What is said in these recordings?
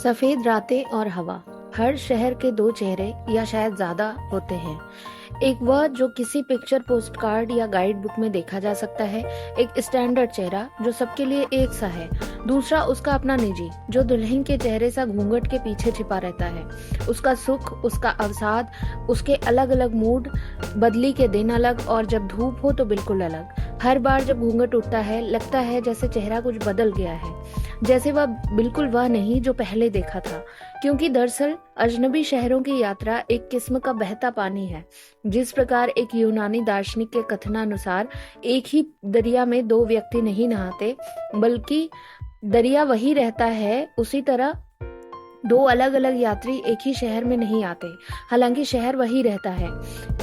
सफेद रातें और हवा। हर शहर के दो चेहरे या शायद ज्यादा होते हैं। एक वह जो किसी पिक्चर, पोस्ट कार्ड या गाइड बुक में देखा जा सकता है, एक स्टैंडर्ड चेहरा जो सबके लिए एक सा है। दूसरा उसका अपना निजी, जो दुल्हन के चेहरे सा घूंघट के पीछे छिपा रहता है। उसका सुख, उसका अवसाद, उसके अलग अलग मूड, बदली के दिन अलग और जब धूप हो तो बिल्कुल अलग। हर बार जब घूंघट उठता है लगता है जैसे चेहरा कुछ बदल गया है, जैसे वह बिल्कुल वह नहीं जो पहले देखा था। क्योंकि दरअसल अजनबी शहरों की यात्रा एक किस्म का बहता पानी है। जिस प्रकार एक यूनानी दार्शनिक के कथनानुसार एक ही दरिया में दो व्यक्ति नहीं नहाते बल्कि दरिया वही रहता है, उसी तरह दो अलग अलग यात्री एक ही शहर में नहीं आते, हालांकि शहर वही रहता है।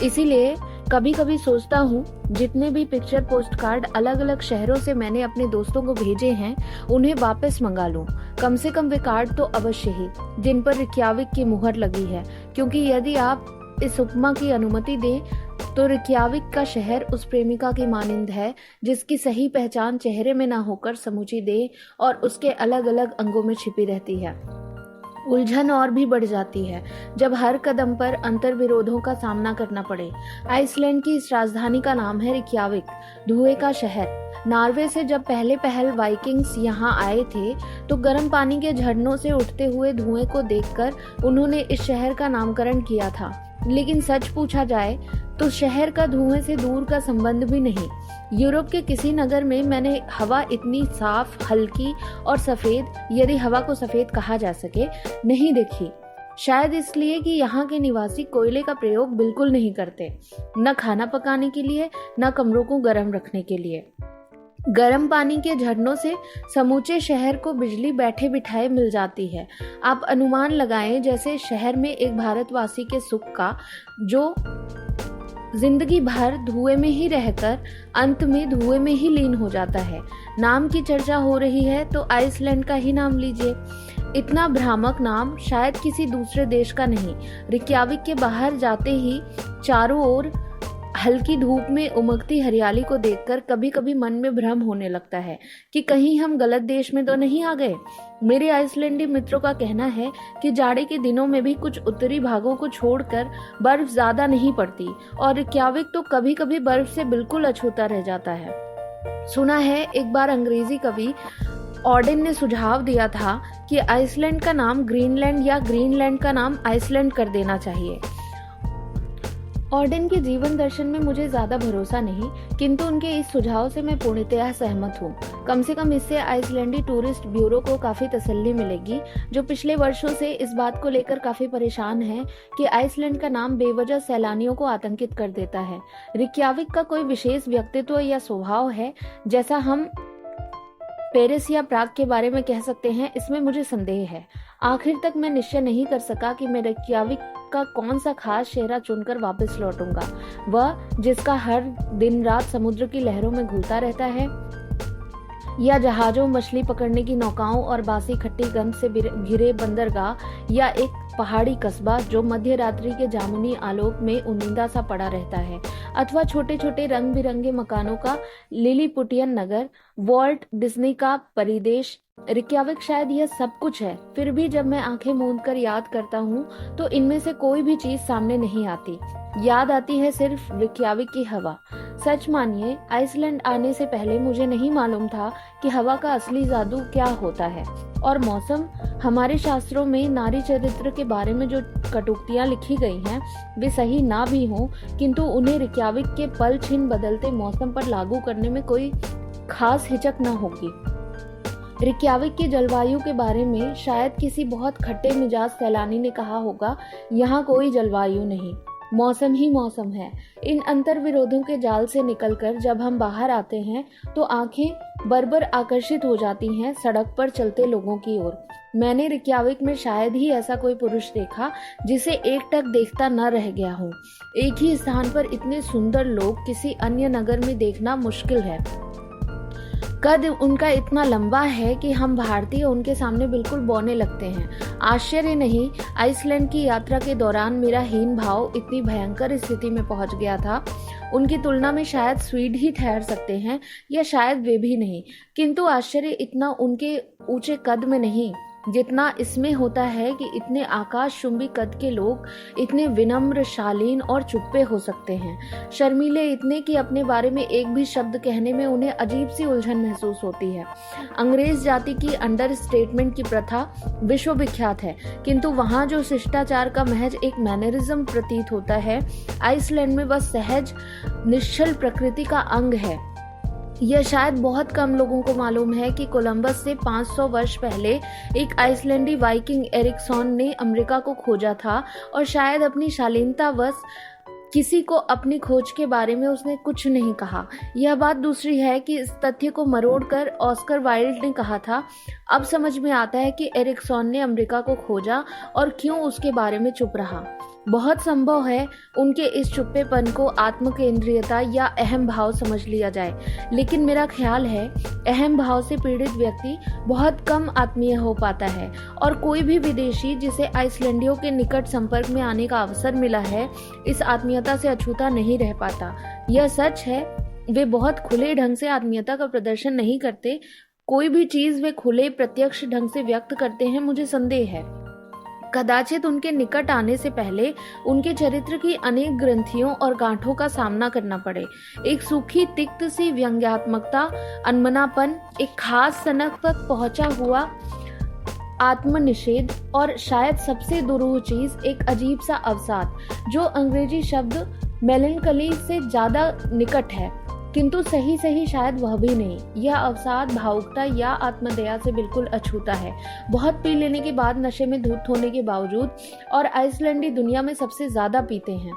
इसीलिए कभी कभी सोचता हूँ जितने भी पिक्चर, पोस्ट कार्ड अलग अलग शहरों से मैंने अपने दोस्तों को भेजे हैं उन्हें वापस मंगा लूं। कम से कम वे कार्ड तो अवश्य ही जिन पर रिक्याविक की मुहर लगी है, क्योंकि यदि आप इस उपमा की अनुमति दें तो रिक्याविक का शहर उस प्रेमिका की मानिंद है जिसकी सही पहचान चेहरे में ना होकर समूची देह और उसके अलग अलग अंगों में छिपी रहती है। उलझन और भी बढ़ जाती है जब हर कदम पर अंतर विरोधों का सामना करना पड़े। आइसलैंड की इस राजधानी का नाम है रिक्याविक, धुएं का शहर। नॉर्वे से जब पहले वाइकिंग्स यहाँ आए थे तो गर्म पानी के झरनों से उठते हुए धुएं को देखकर उन्होंने इस शहर का नामकरण किया था। लेकिन सच पूछा जाए तो शहर का धुएं से दूर का संबंध भी नहीं। यूरोप के किसी नगर में मैंने हवा इतनी साफ, हल्की और सफेद, यदि हवा को सफेद कहा जा सके, नहीं देखी। शायद इसलिए कि यहाँ के निवासी कोयले का प्रयोग बिल्कुल नहीं करते, न खाना पकाने के लिए न कमरों को गर्म रखने के लिए। गर्म पानी के झरनों से समूचे शहर को बिजली बैठे बिठाए मिल जाती है। आप अनुमान लगाएं जैसे शहर में एक भारतवासी के सुख का, जो जिंदगी भर धुएं में ही रहकर अंत में धुएं में ही लीन हो जाता है। नाम की चर्चा हो रही है तो आइसलैंड का ही नाम लीजिए। इतना भ्रामक नाम शायद किसी दूसरे देश का नहीं। रिक्याविक के बाहर जाते ही चारों ओर हल्की धूप में उमगती हरियाली को देखकर कभी कभी मन में भ्रम होने लगता है कि कहीं हम गलत देश में तो नहीं आ गए। मेरे आइसलैंडी मित्रों का कहना है कि जाड़े के दिनों में भी कुछ उत्तरी भागों को छोड़कर बर्फ ज्यादा नहीं पड़ती और रिक्याविक तो कभी कभी बर्फ से बिल्कुल अछूता रह जाता है। सुना है एक बार अंग्रेजी कवि ऑडेन ने सुझाव दिया था कि आइसलैंड का नाम ग्रीनलैंड या ग्रीनलैंड का नाम आइसलैंड कर देना चाहिए। ऑडेन के जीवन दर्शन में मुझे ज्यादा भरोसा नहीं, किंतु उनके इस सुझाव से मैं पूर्णतया सहमत हूँ। कम से कम इससे आइसलैंडी टूरिस्ट ब्यूरो को काफी तसल्ली मिलेगी, जो पिछले वर्षों से इस बात को लेकर काफी परेशान है कि आइसलैंड का नाम बेवजह सैलानियों को आतंकित कर देता है। रिक्याविक का कोई विशेष व्यक्तित्व या स्वभाव है जैसा हम पेरिस या प्राग के बारे में कह सकते हैं, इसमें मुझे संदेह है। आखिर तक मैं निश्चय नहीं कर सका कि मैं रिक्याविक का कौन सा खास चेहरा चुनकर वापस लौटूंगा। वह जिसका हर दिन रात समुद्र की लहरों में घुलता रहता है, या जहाजों, मछली पकड़ने की नौकाओं और बासी खट्टी गंध से घिरे बंदरगाह, या एक पहाड़ी कस्बा जो मध्य रात्रि के जामुनी आलोक में उनिंदा सा पड़ा रहता है, अथवा छोटे छोटे रंग बिरंगे मकानों का लिलीपुटियन नगर, वॉल्ट डिज्नी का परिदेश। रिक्याविक शायद यह सब कुछ है, फिर भी जब मैं आंखें मूंद कर याद करता हूँ तो इनमें से कोई भी चीज सामने नहीं आती। याद आती है सिर्फ रिक्याविक की हवा। सच मानिए, आइसलैंड आने से पहले मुझे नहीं मालूम था कि हवा का असली जादू क्या होता है। और मौसम, हमारे शास्त्रों में नारी चरित्र के बारे में जो कटुक्तियां लिखी गई हैं वे सही ना भी हों, किंतु उन्हें रिक्याविक के पल छिन बदलते मौसम पर लागू करने में कोई खास हिचक न होगी। रिक्याविक की जलवायु के बारे में शायद किसी बहुत खट्टे मिजाज सैलानी ने कहा होगा, यहाँ कोई जलवायु नहीं, मौसम ही मौसम है। इन अंतर विरोधों के जाल से निकलकर जब हम बाहर आते हैं तो आंखें बरबर आकर्षित हो जाती हैं सड़क पर चलते लोगों की ओर। मैंने रिक्याविक में शायद ही ऐसा कोई पुरुष देखा जिसे एकटक देखता न रह गया हूँ। एक ही स्थान पर इतने सुंदर लोग किसी अन्य नगर में देखना मुश्किल है। कद उनका इतना लंबा है कि हम भारतीय उनके सामने बिल्कुल बौने लगते हैं। आश्चर्य नहीं, आइसलैंड की यात्रा के दौरान मेरा हीन भाव इतनी भयंकर स्थिति में पहुंच गया था। उनकी तुलना में शायद स्वीड ही ठहर सकते हैं, या शायद वे भी नहीं। किंतु आश्चर्य इतना उनके ऊंचे कद में नहीं, जितना इसमें होता है कि इतने आकाशचुंबी कद के लोग इतने विनम्र, शालीन और चुप्पे हो सकते हैं। शर्मीले इतने कि अपने बारे में एक भी शब्द कहने में उन्हें अजीब सी उलझन महसूस होती है। अंग्रेज जाति की अंडर स्टेटमेंट की प्रथा विश्व विख्यात है, किंतु वहाँ जो शिष्टाचार का महज एक मैनरिज्म प्रतीत होता है, आइसलैंड में बस सहज निश्चल प्रकृति का अंग है। यह शायद बहुत कम लोगों को मालूम है कि कोलंबस से 500 वर्ष पहले एक आइसलैंडी वाइकिंग एरिक्सन ने अमेरिका को खोजा था, और शायद अपनी शालीनतावश किसी को अपनी खोज के बारे में उसने कुछ नहीं कहा। यह बात दूसरी है कि इस तथ्य को मरोड़कर ऑस्कर वाइल्ड ने कहा था, अब समझ में आता है कि एरिक्सन ने अमेरिका को खोजा और क्यों उसके बारे में चुप रहा। बहुत संभव है उनके इस चुप्पेपन को आत्मकेंद्रियता या अहम भाव समझ लिया जाए, लेकिन मेरा ख्याल है अहम भाव से पीड़ित व्यक्ति बहुत कम आत्मीय हो पाता है, और कोई भी विदेशी जिसे आइसलैंडियों के निकट संपर्क में आने का अवसर मिला है, इस आत्मीयता से अछूता नहीं रह पाता। यह सच है, वे बहुत खुले ढंग से आत्मीयता का प्रदर्शन नहीं करते। कोई भी चीज वे खुले प्रत्यक्ष ढंग से व्यक्त करते हैं, मुझे संदेह है। कदाचित उनके निकट आने से पहले उनके चरित्र की अनेक ग्रंथियों और गांठों का सामना करना पड़े। एक सूखी तिक्त सी व्यंग्यात्मकता, अनमनापन, एक खास सनक तक पहुंचा हुआ आत्मनिषेध, और शायद सबसे दुरूह चीज एक अजीब सा अवसाद, जो अंग्रेजी शब्द मेलनकली से ज्यादा निकट है, किंतु सही शायद वह भी नहीं। यह अवसाद भावुकता या आत्मदया से बिल्कुल अछूता है। बहुत पी लेने के बाद, नशे में धुत होने के बावजूद, और आइसलैंडी दुनिया में सबसे ज्यादा पीते हैं।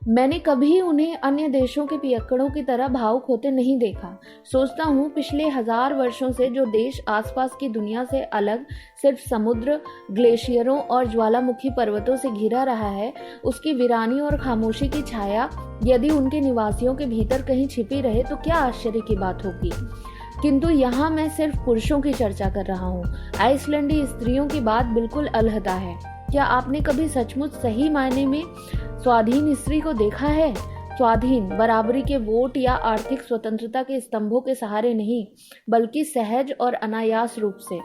मैंने कभी उन्हें अन्य देशों के पियक्कड़ों की तरह भावुक होते नहीं देखा। सोचता हूँ पिछले 1000 वर्षों से जो देश आसपास की दुनिया से अलग सिर्फ समुद्र, ग्लेशियरों और ज्वालामुखी पर्वतों से घिरा रहा है, उसकी वीरानी और खामोशी की छाया यदि उनके निवासियों के भीतर कहीं छिपी रहे तो क्या आश्चर्य की बात होगी। किंतु यहाँ मैं सिर्फ पुरुषों की चर्चा कर रहा हूँ। आइसलैंडी स्त्रियों की बात बिल्कुल अलहदा है। क्या आपने कभी सचमुच सही मायने में स्वाधीन स्त्री को देखा है? स्वाधीन, बराबरी के वोट या आर्थिक स्वतंत्रता के स्तंभों के सहारे नहीं, बल्कि सहज और अनायास रूप से।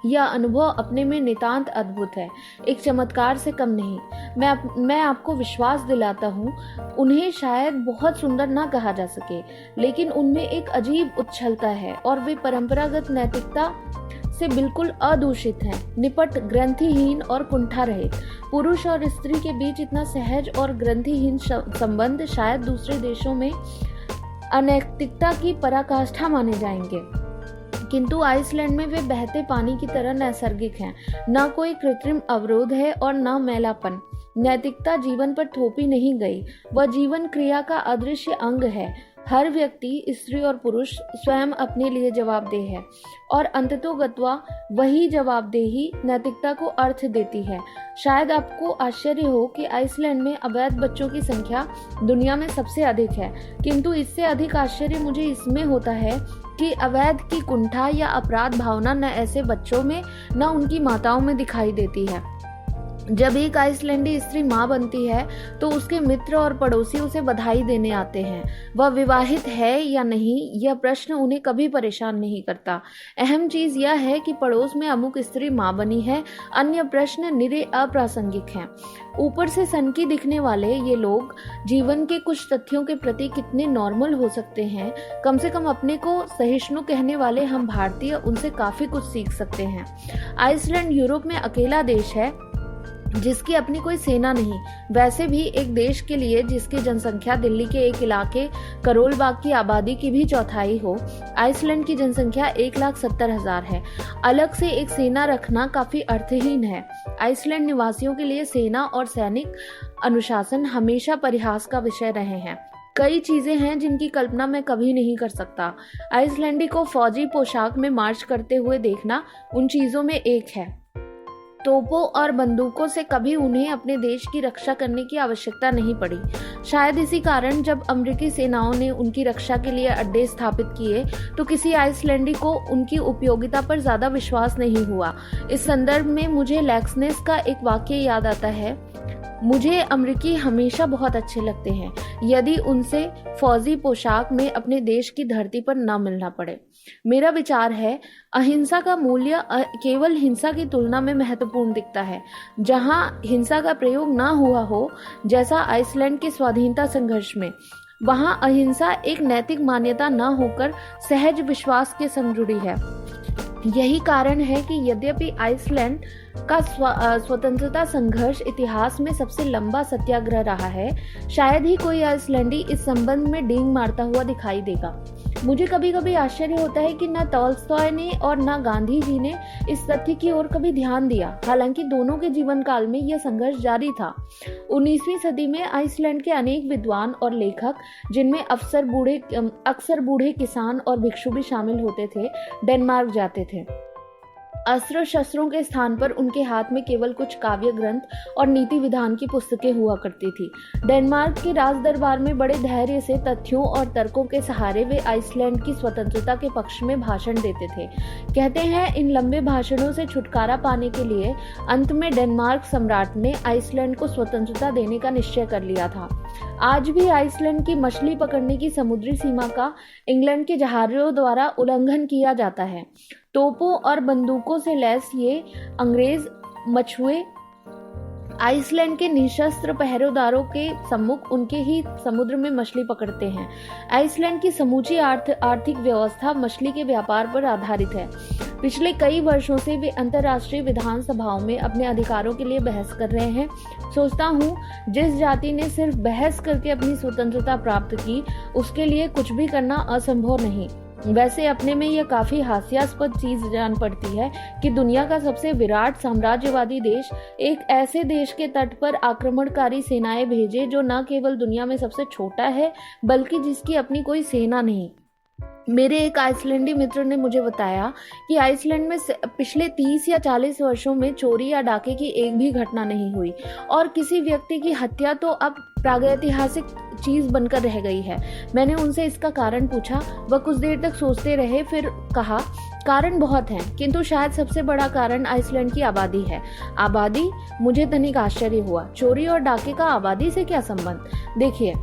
यह अनुभव अपने में नितांत अद्भुत है, एक चमत्कार से कम नहीं। मैं आपको विश्वास दिलाता हूँ, उन्हें शायद बहुत सुंदर ना कहा जा सके, लेकिन उनमें एक अजीब उच्छलता है, और वे परंपरागत नैतिकता से बिल्कुल अदूषित हैं, निपट, ग्रंथिहीन और कुंठा रहित। पुरुष और स्त्री के बीच इतना सहज और ग्रंथिहीन संबंध शायद दूसरे देशों में अनैतिकता की पराकाष्ठा माने जाएंगे, किंतु आइसलैंड में वे बहते पानी की तरह नैसर्गिक हैं। न कोई कृत्रिम अवरोध है और न मैलापन। नैतिकता जीवन पर थोपी नहीं गई, वह जीवन क्रिया का अदृश्य अंग है। हर व्यक्ति, स्त्री और पुरुष, स्वयं अपने लिए जवाबदेह है, और अंततोगत्वा वही जवाबदेही नैतिकता को अर्थ देती है। शायद आपको आश्चर्य हो कि आइसलैंड में अवैध बच्चों की संख्या दुनिया में सबसे अधिक है, किंतु इससे अधिक आश्चर्य मुझे इसमें होता है कि अवैध की कुंठा या अपराध भावना न ऐसे बच्चों में न उनकी माताओं में दिखाई देती है। जब एक आइसलैंडी स्त्री माँ बनती है तो उसके मित्र और पड़ोसी उसे बधाई देने आते हैं। वह विवाहित है या नहीं, यह प्रश्न उन्हें कभी परेशान नहीं करता। अहम चीज यह है कि पड़ोस में अमुक स्त्री माँ बनी है, अन्य प्रश्न निरे अप्रासंगिक हैं। ऊपर से सनकी दिखने वाले ये लोग जीवन के कुछ तथ्यों के प्रति कितने नॉर्मल हो सकते हैं। कम से कम अपने को सहिष्णु कहने वाले हम भारतीय उनसे काफी कुछ सीख सकते हैं। आइसलैंड यूरोप में अकेला देश है जिसकी अपनी कोई सेना नहीं। वैसे भी एक देश के लिए जिसकी जनसंख्या दिल्ली के एक इलाके करोलबाग की आबादी की भी चौथाई हो, आइसलैंड की जनसंख्या 1,70,000 है। अलग से एक सेना रखना काफी अर्थहीन है। आइसलैंड निवासियों के लिए सेना और सैनिक अनुशासन हमेशा परिहास का विषय रहे हैं। कई चीजें हैं जिनकी कल्पना मैं कभी नहीं कर सकता। आइसलैंडी को फौजी पोशाक में मार्च करते हुए देखना उन चीजों में एक है। तोपों और बंदूकों से कभी उन्हें अपने देश की रक्षा करने की आवश्यकता नहीं पड़ी। शायद इसी कारण जब अमेरिकी सेनाओं ने उनकी रक्षा के लिए अड्डे स्थापित किए तो किसी आइसलैंडी को उनकी उपयोगिता पर ज्यादा विश्वास नहीं हुआ। इस संदर्भ में मुझे लैक्सनेस का एक वाक्य याद आता है, मुझे अमेरिकी हमेशा बहुत अच्छे लगते हैं, यदि उनसे फौजी पोशाक में अपने देश की धरती पर न मिलना पड़े। मेरा विचार है, अहिंसा का मूल्य केवल हिंसा की तुलना में महत्वपूर्ण दिखता है। जहां हिंसा का प्रयोग ना हुआ हो, जैसा आइसलैंड के स्वाधीनता संघर्ष में, वहां अहिंसा एक नैतिक मान्यता न होकर सहज विश्वास के संग जुड़ी है। यही कारण है कि यद्यपि आइसलैंड का स्वतंत्रता संघर्ष इतिहास में सबसे लंबा सत्याग्रह रहा है, शायद ही कोई आइसलैंडी इस संबंध में डींग मारता हुआ दिखाई देगा। मुझे कभी कभी आश्चर्य होता है कि न टॉल्स्टॉय ने और न गांधी जी ने इस तथ्य की ओर कभी ध्यान दिया, हालांकि दोनों के जीवन काल में यह संघर्ष जारी था। 19वीं सदी में आइसलैंड के अनेक विद्वान और लेखक, जिनमें अक्सर बूढ़े किसान और भिक्षु भी शामिल होते थे, डेनमार्क जाते थे। अस्त्र शस्त्रों के स्थान पर उनके हाथ में केवल कुछ काव्य ग्रंथ और नीति विधान की पुस्तकें हुआ करती थी। डेनमार्क के राज दरबार में बड़े धैर्य से तथ्यों और तर्कों के सहारे वे आइसलैंड की स्वतंत्रता के पक्ष में भाषण देते थे। कहते हैं, इन लंबे भाषणों से छुटकारा पाने के लिए अंत में डेनमार्क सम्राट ने आइसलैंड को स्वतंत्रता देने का निश्चय कर लिया था। आज भी आइसलैंड की मछली पकड़ने की समुद्री सीमा का इंग्लैंड के जहाजों द्वारा उल्लंघन किया जाता है। तोपों और बंदूकों से लैस ये अंग्रेज मछुए आइसलैंड के निशस्त्र पहरेदारों के सम्मुख उनके ही समुद्र में मछली पकड़ते हैं। आइसलैंड की समूची आर्थिक व्यवस्था मछली के व्यापार पर आधारित है। पिछले कई वर्षों से वे अंतर्राष्ट्रीय विधान सभाओं में अपने अधिकारों के लिए बहस कर रहे हैं। सोचता हूँ, जिस जाति ने सिर्फ बहस करके अपनी स्वतंत्रता प्राप्त की, उसके लिए कुछ भी करना असंभव नहीं। वैसे अपने में यह काफी हास्यास्पद चीज जान पड़ती है कि दुनिया का सबसे विराट साम्राज्यवादी देश एक ऐसे देश के तट पर आक्रमणकारी सेनाएं भेजे जो न केवल दुनिया में सबसे छोटा है, बल्कि जिसकी अपनी कोई सेना नहीं। मेरे एक आइसलैंडी मित्र ने मुझे बताया कि आइसलैंड में पिछले 30 या 40 वर्षों में चोरी या डाके की एक भी घटना नहीं हुई और किसी व्यक्ति की हत्या तो अब प्रागैतिहासिक चीज बनकर रह गई है। मैंने उनसे इसका कारण पूछा। वह कुछ देर तक सोचते रहे, फिर कहा, कारण बहुत हैं, किंतु शायद सबसे बड़ा कारण आइसलैंड की आबादी है। आबादी? मुझे तनिक आश्चर्य हुआ। चोरी और डाके का आबादी से क्या संबंध? देखिए,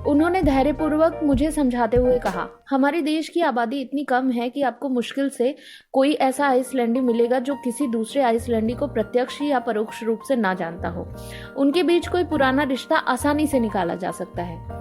उन्होंने धैर्यपूर्वक मुझे समझाते हुए कहा, हमारे देश की आबादी इतनी कम है कि आपको मुश्किल से कोई ऐसा आइसलैंडी मिलेगा जो किसी दूसरे आइसलैंडी को प्रत्यक्ष या परोक्ष रूप से ना जानता हो। उनके बीच कोई पुराना रिश्ता आसानी से निकाला जा सकता है।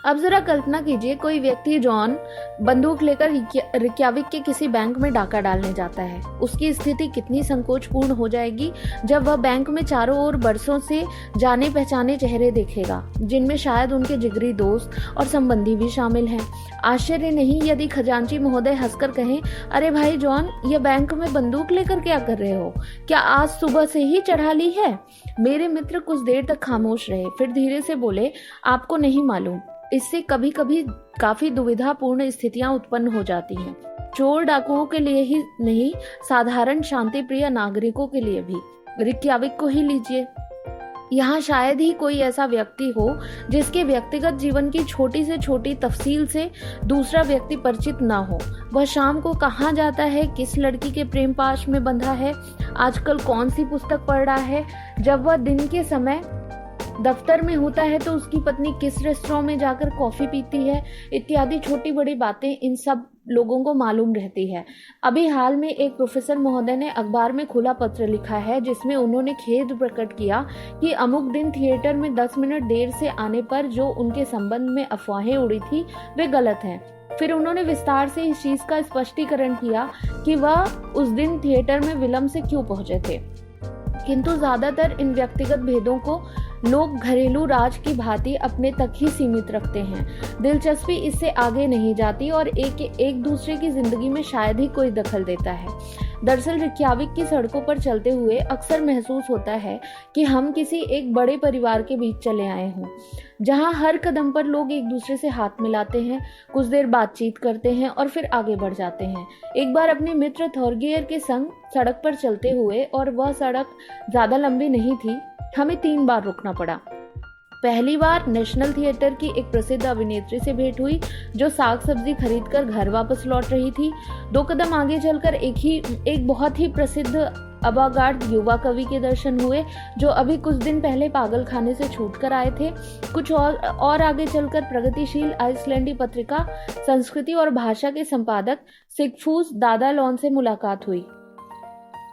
अब जरा कल्पना कीजिए, कोई व्यक्ति जॉन बंदूक लेकर रिक्याविक के किसी बैंक में डाका डालने जाता है। उसकी स्थिति कितनी संकोचपूर्ण हो जाएगी जब वह बैंक में चारों ओर बरसों से जाने पहचाने चेहरे देखेगा, जिनमें शायद उनके जिगरी दोस्त और संबंधी भी शामिल हैं। आश्चर्य नहीं यदि खजांची महोदय हंसकर कहें, अरे भाई जॉन, ये बैंक में बंदूक लेकर क्या कर रहे हो? क्या आज सुबह से ही चढ़ा ली है? मेरे मित्र कुछ देर तक खामोश रहे, फिर धीरे से बोले, आपको नहीं मालूम, इससे कभी कभी काफी दुविधापूर्ण स्थितियां उत्पन्न हो जाती हैं। चोर डाकुओं के लिए ही नहीं, साधारण शांति प्रिय नागरिकों के लिए भी। रिक्याविक को ही लीजिए। यहाँ शायद ही कोई ऐसा व्यक्ति हो जिसके व्यक्तिगत जीवन की छोटी से छोटी तफसील से दूसरा व्यक्ति परिचित ना हो। वह शाम को कहाँ जाता है, किस लड़की के प्रेम पाश में बंधा है, आजकल कौन सी पुस्तक पढ़ रहा है, जब वह दिन के समय दफ्तर में होता है तो उसकी पत्नी किस रेस्टोरेंट में जाकर कॉफी पीती है, इत्यादि छोटी बड़ी बातें इन सब लोगों को मालूम रहती है। अभी हाल में एक प्रोफेसर महोदय ने अखबार में खुला पत्र लिखा है, जिसमें उन्होंने खेद प्रकट किया कि अमुक दिन थिएटर में 10 मिनट देर से आने पर जो उनके संबंध में अफवाहें उड़ी थी वे गलत हैं। फिर उन्होंने विस्तार से इस चीज का स्पष्टीकरण किया कि वह उस दिन थिएटर में विलंब से क्यों पहुंचे थे। किंतु ज्यादातर इन व्यक्तिगत भेदों को लोग घरेलू राज की भांति अपने तक ही सीमित रखते हैं। दिलचस्पी इससे आगे नहीं जाती और एक दूसरे की जिंदगी में शायद ही कोई दखल देता है। दरअसल रिक्याविक की सड़कों पर चलते हुए अक्सर महसूस होता है कि हम किसी एक बड़े परिवार के बीच चले आए हों, जहां हर कदम पर लोग एक दूसरे से हाथ मिलाते हैं, कुछ देर बातचीत करते हैं और फिर आगे बढ़ जाते हैं। एक बार अपने मित्र थॉरगियर के संग सड़क पर चलते हुए, और वह सड़क ज्यादा लंबी नहीं थी, हमें 3 बार रुकना पड़ा। पहली बार नेशनल थिएटर की एक प्रसिद्ध अभिनेत्री से भेंट हुई जो साग सब्जी खरीदकर घर वापस लौट रही थी। 2 कदम आगे चलकर एक बहुत ही प्रसिद्ध अवागार्ड युवा कवि के दर्शन हुए, जो अभी कुछ दिन पहले पागल खाने से छूटकर आए थे। कुछ और आगे चलकर प्रगतिशील आइसलैंडी पत्रिका संस्कृति और भाषा के संपादक सिगफूस दादालॉन से मुलाकात हुई,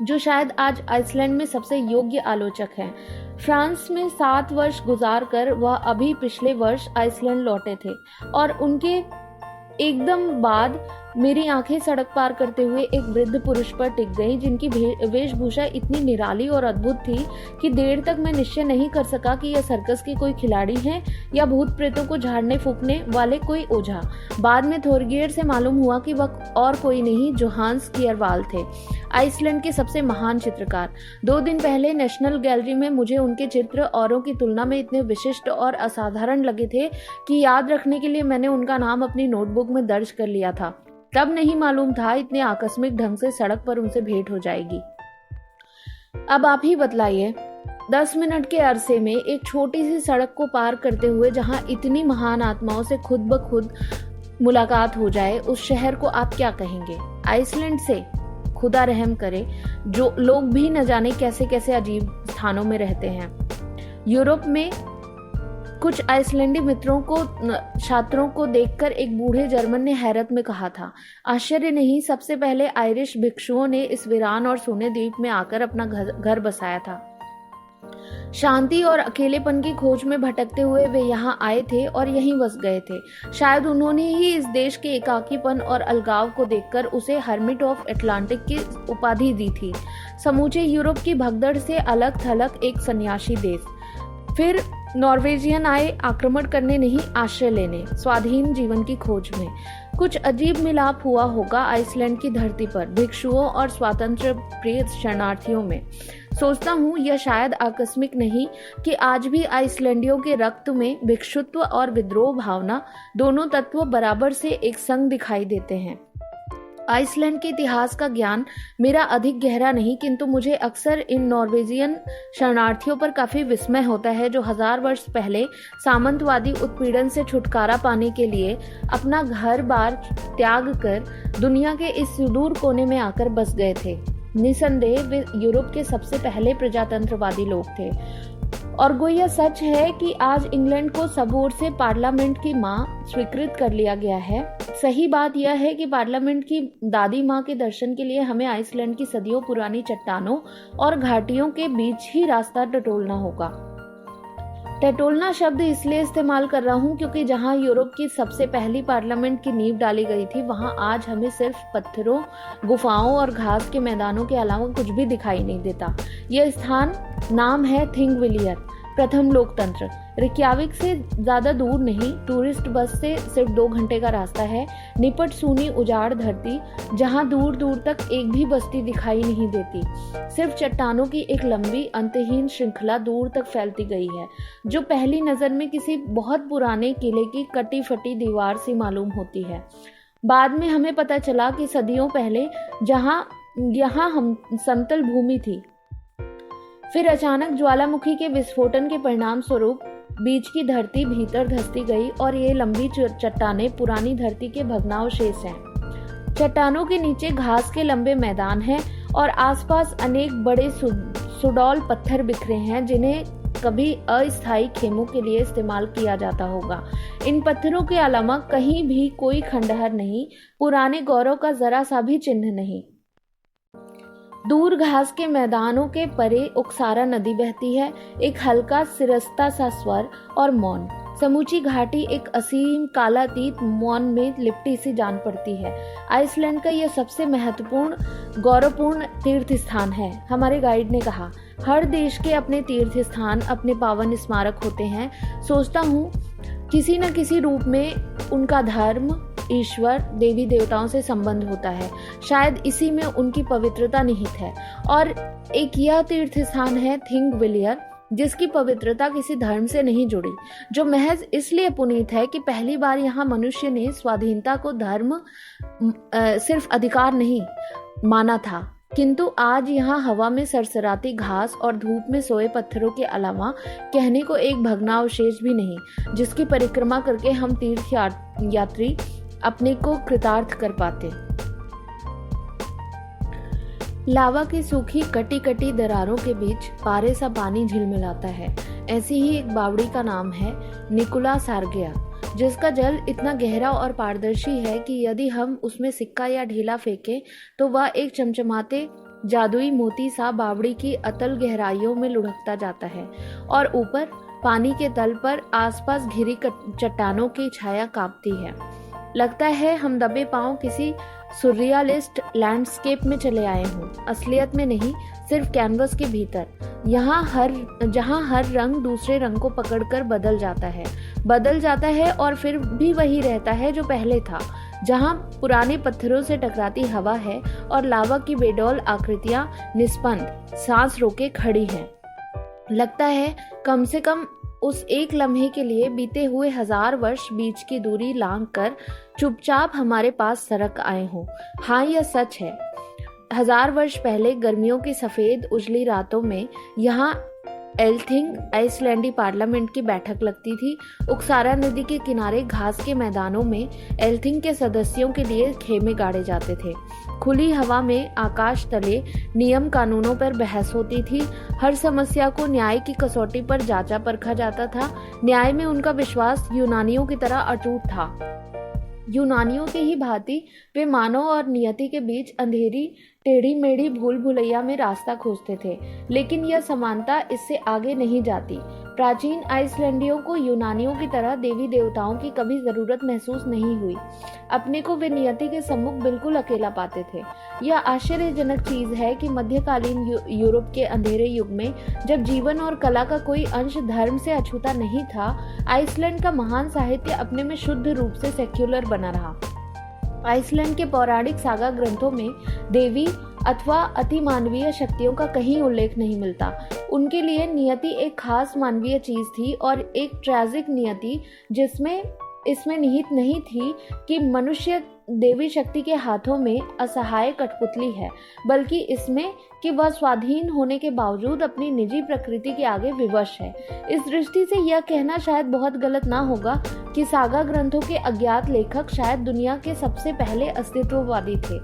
जो शायद आज आइसलैंड में सबसे योग्य आलोचक हैं। फ्रांस में 7 वर्ष गुजारकर वह अभी पिछले वर्ष आइसलैंड लौटे थे और उनके एकदम बाद मेरी आंखें सड़क पार करते हुए एक वृद्ध पुरुष पर टिक गईं, जिनकी वेशभूषा इतनी निराली और अद्भुत थी कि देर तक मैं निश्चय नहीं कर सका कि यह सर्कस के कोई खिलाड़ी हैं या भूत प्रेतों को झाड़ने फूंकने वाले कोई ओझा। बाद में थोरगियर से मालूम हुआ कि वह और कोई नहीं, जोहान्स कियरवाल थे, आइसलैंड के सबसे महान चित्रकार। 2 दिन पहले नेशनल गैलरी में मुझे उनके चित्र औरों की तुलना में इतने विशिष्ट और असाधारण लगे थे कि याद रखने के लिए मैंने उनका नाम अपनी नोटबुक में दर्ज कर लिया था। तब नहीं मालूम था इतने आकस्मिक ढंग से सड़क पर उनसे भेंट हो जाएगी। अब आप ही बतलाइए, 10 मिनट के अरसे में एक छोटी सी सड़क को पार करते हुए जहां इतनी महान आत्माओं से खुद ब खुद मुलाकात हो जाए, उस शहर को आप क्या कहेंगे? आइसलैंड से खुदा रहम करे, जो लोग भी न जाने कैसे कैसे अजीब स्थानों में रहते हैं। यूरोप में कुछ आइसलैंडी मित्रों को छात्रों को देखकर एक बूढ़े जर्मन ने हैरत में कहा था, आश्चर्य नहीं, सबसे पहले आयरिश भिक्षुओं ने इस वीरान और सोने द्वीप में आकर अपना घर बसाया था। शांति और अकेलेपन की खोज में भटकते हुए वे यहाँ आए थे और यहीं बस गए थे। शायद उन्होंने ही इस देश के एकाकीपन और अलगाव को देखकर उसे हर्मिट ऑफ अटलांटिक की उपाधि दी थी। समूचे यूरोप की भगदड़ से अलग थलग एक सन्यासी देश। फिर नॉर्वेजियन आए आक्रमण करने नहीं, आश्रय लेने, स्वाधीन जीवन की खोज में। कुछ अजीब मिलाप हुआ होगा आइसलैंड की धरती पर भिक्षुओं और स्वातंत्र प्रिय शरणार्थियों में। सोचता हूँ यह शायद आकस्मिक नहीं कि आज भी आइसलैंडियों के रक्त में भिक्षुत्व और विद्रोह भावना, दोनों तत्व बराबर से एक संग दिखाई देते हैं। आइसलैंड के इतिहास का ज्ञान मेरा अधिक गहरा नहीं, किंतु मुझे अक्सर इन नॉर्वेजियन शरणार्थियों पर काफी विस्मय होता है, जो 1000 वर्ष पहले सामंतवादी उत्पीड़न से छुटकारा पाने के लिए अपना घर बार त्याग कर दुनिया के इस सुदूर कोने में आकर बस गए थे। निसंदेह वे यूरोप के सबसे पहले प्रजातंत्रवादी लोग थे। और गोया सच है कि आज इंग्लैंड को सब ओर से पार्लियामेंट की मां स्वीकृत कर लिया गया है। सही बात यह है कि पार्लियामेंट की दादी मां के दर्शन के लिए हमें आइसलैंड की सदियों पुरानी चट्टानों और घाटियों के बीच ही रास्ता टटोलना होगा। टटोलना शब्द इसलिए इस्तेमाल कर रहा हूँ क्योंकि जहाँ यूरोप की सबसे पहली पार्लियामेंट की नींव डाली गई थी, वहाँ आज हमें सिर्फ पत्थरों, गुफाओं और घास के मैदानों के अलावा कुछ भी दिखाई नहीं देता। यह स्थान नाम है थिंगविलियर, प्रथम लोकतंत्र। रिक्याविक से ज्यादा दूर नहीं, टूरिस्ट बस से सिर्फ 2 घंटे का रास्ता है। निपट सूनी उजाड़ धरती, जहां दूर दूर तक एक भी बस्ती दिखाई नहीं देती, सिर्फ चट्टानों की एक लंबी अंतहीन श्रृंखला दूर तक फैलती गई है, जो पहली नजर में किसी बहुत पुराने किले की कटी फटी दीवार सी मालूम होती है। बाद में हमें पता चला कि सदियों पहले यहाँ हम समतल भूमि थी। फिर अचानक ज्वालामुखी के विस्फोटन के परिणाम स्वरूप बीच की धरती भीतर धंसती गई और ये लंबी चट्टानें पुरानी धरती के भग्नावशेष हैं। चट्टानों के नीचे घास के लंबे मैदान हैं और आसपास अनेक बड़े सुडौल पत्थर बिखरे हैं, जिन्हें कभी अस्थायी खेमों के लिए इस्तेमाल किया जाता होगा। इन पत्थरों के अलावा कहीं भी कोई खंडहर नहीं, पुराने गौरव का जरा सा भी चिन्ह नहीं। दूर घास के मैदानों के परे उकसारा नदी बहती है, एक हल्का सिरस्ता सा स्वर और मौन। समूची घाटी एक असीम कालातीत मौन में लिपटी सी जान पड़ती है। आइसलैंड का यह सबसे महत्वपूर्ण गौरवपूर्ण तीर्थ स्थान है, हमारे गाइड ने कहा। हर देश के अपने तीर्थ स्थान, अपने पावन स्मारक होते हैं। सोचता हूँ किसी न किसी रूप में उनका धर्म, ईश्वर, देवी देवताओं से संबंध होता है। शायद इसी में उनकी पवित्रता निहित है। और एक यह तीर्थ स्थान है थिंगविलियर, जिसकी पवित्रता किसी धर्म से नहीं जुड़ी, जो महज इसलिए पुनीत है कि पहली बार यहाँ मनुष्य ने स्वाधीनता को धर्म सिर्फ अधिकार नहीं माना था, किंतु आज यहाँ हवा में सरसराती घास और धूप में सोए पत्थरों के अलावा कहने को एक भग्नावशेष भी नहीं, जिसकी परिक्रमा करके हम तीर्थ यात्री अपने को कृतार्थ कर पाते। लावा की सूखी कटी कटी दरारों के बीच पारे सा पानी झिलमिलाता है। ऐसी ही एक बावड़ी का नाम है निकोला सार्गिया, जिसका जल इतना गहरा और पारदर्शी है कि यदि हम उसमें सिक्का या ढेला फेंकें तो वह एक चमचमाते जादुई मोती सा बावड़ी की अतल गहराइयों में लुढ़कता जाता है और ऊपर पानी के तल पर आसपास घिरी चट्टानों की छाया कांपती है। लगता है हम दबे पांव किसी सुरियलिस्ट लैंडस्केप में चले आए हों, असलियत में नहीं, सिर्फ कैनवस के भीतर। जहाँ हर रंग दूसरे रंग को पकड़कर बदल जाता है और फिर भी वही रहता है जो पहले था। जहाँ पुराने पत्थरों से टकराती हवा है और लावा की बेडौल आकृतियां निस्पंद सांस रोके खड़ी हैं। लगता है कम से कम उस एक लम्हे के लिए बीते हुए 1000 वर्ष बीच की दूरी लांघ कर चुपचाप हमारे पास सरक आए हों। हाँ, यह सच है। 1000 वर्ष पहले गर्मियों की सफेद उजली रातों में यहाँ एल्थिंग आइसलैंडी पार्लियामेंट की बैठक लगती थी। उक्सारा नदी के किनारे घास के मैदानों में एल्थिंग के सदस्यों के लिए खेमे गाड़े जाते थे। खुली हवा में आकाश तले नियम कानूनों पर बहस होती थी। हर समस्या को न्याय की कसौटी पर जांचा परखा जाता था। न्याय में उनका विश्वास यूनानियों की तरह अटूट था। यूनानियों की ही भांति वे मानव और नियति के बीच अंधेरी टेढ़ी मेढ़ी भूल भुलैया में रास्ता खोजते थे, लेकिन यह समानता इससे आगे नहीं जाती। प्राचीन आइसलैंडियों को यूनानियों की तरह देवी देवताओं की कभी जरूरत महसूस नहीं हुई। अपने को वे नियति के सम्मुख बिल्कुल अकेला पाते थे। यह आश्चर्यजनक चीज है कि मध्यकालीन यूरोप के अंधेरे युग में, जब जीवन और कला का कोई अंश धर्म से अछूता नहीं था, आइसलैंड का महान साहित्य अपने में शुद्ध रूप से सेक्युलर बना रहा। आइसलैंड के पौराणिक सागा ग्रंथों में देवी अथवा अतिमानवीय शक्तियों का कहीं उल्लेख नहीं मिलता। उनके लिए नियति एक खास मानवीय चीज थी और एक ट्रेजिक नियति जिसमें इसमें निहित नहीं थी कि मनुष्य देवी शक्ति के हाथों में असहाय कठपुतली है, बल्कि इसमें कि वह स्वाधीन होने के बावजूद अपनी निजी प्रकृति के आगे विवश है। इस दृष्टि से यह कहना शायद बहुत गलत ना होगा कि सागा ग्रंथों के अज्ञात लेखक शायद दुनिया के सबसे पहले अस्तित्ववादी थे।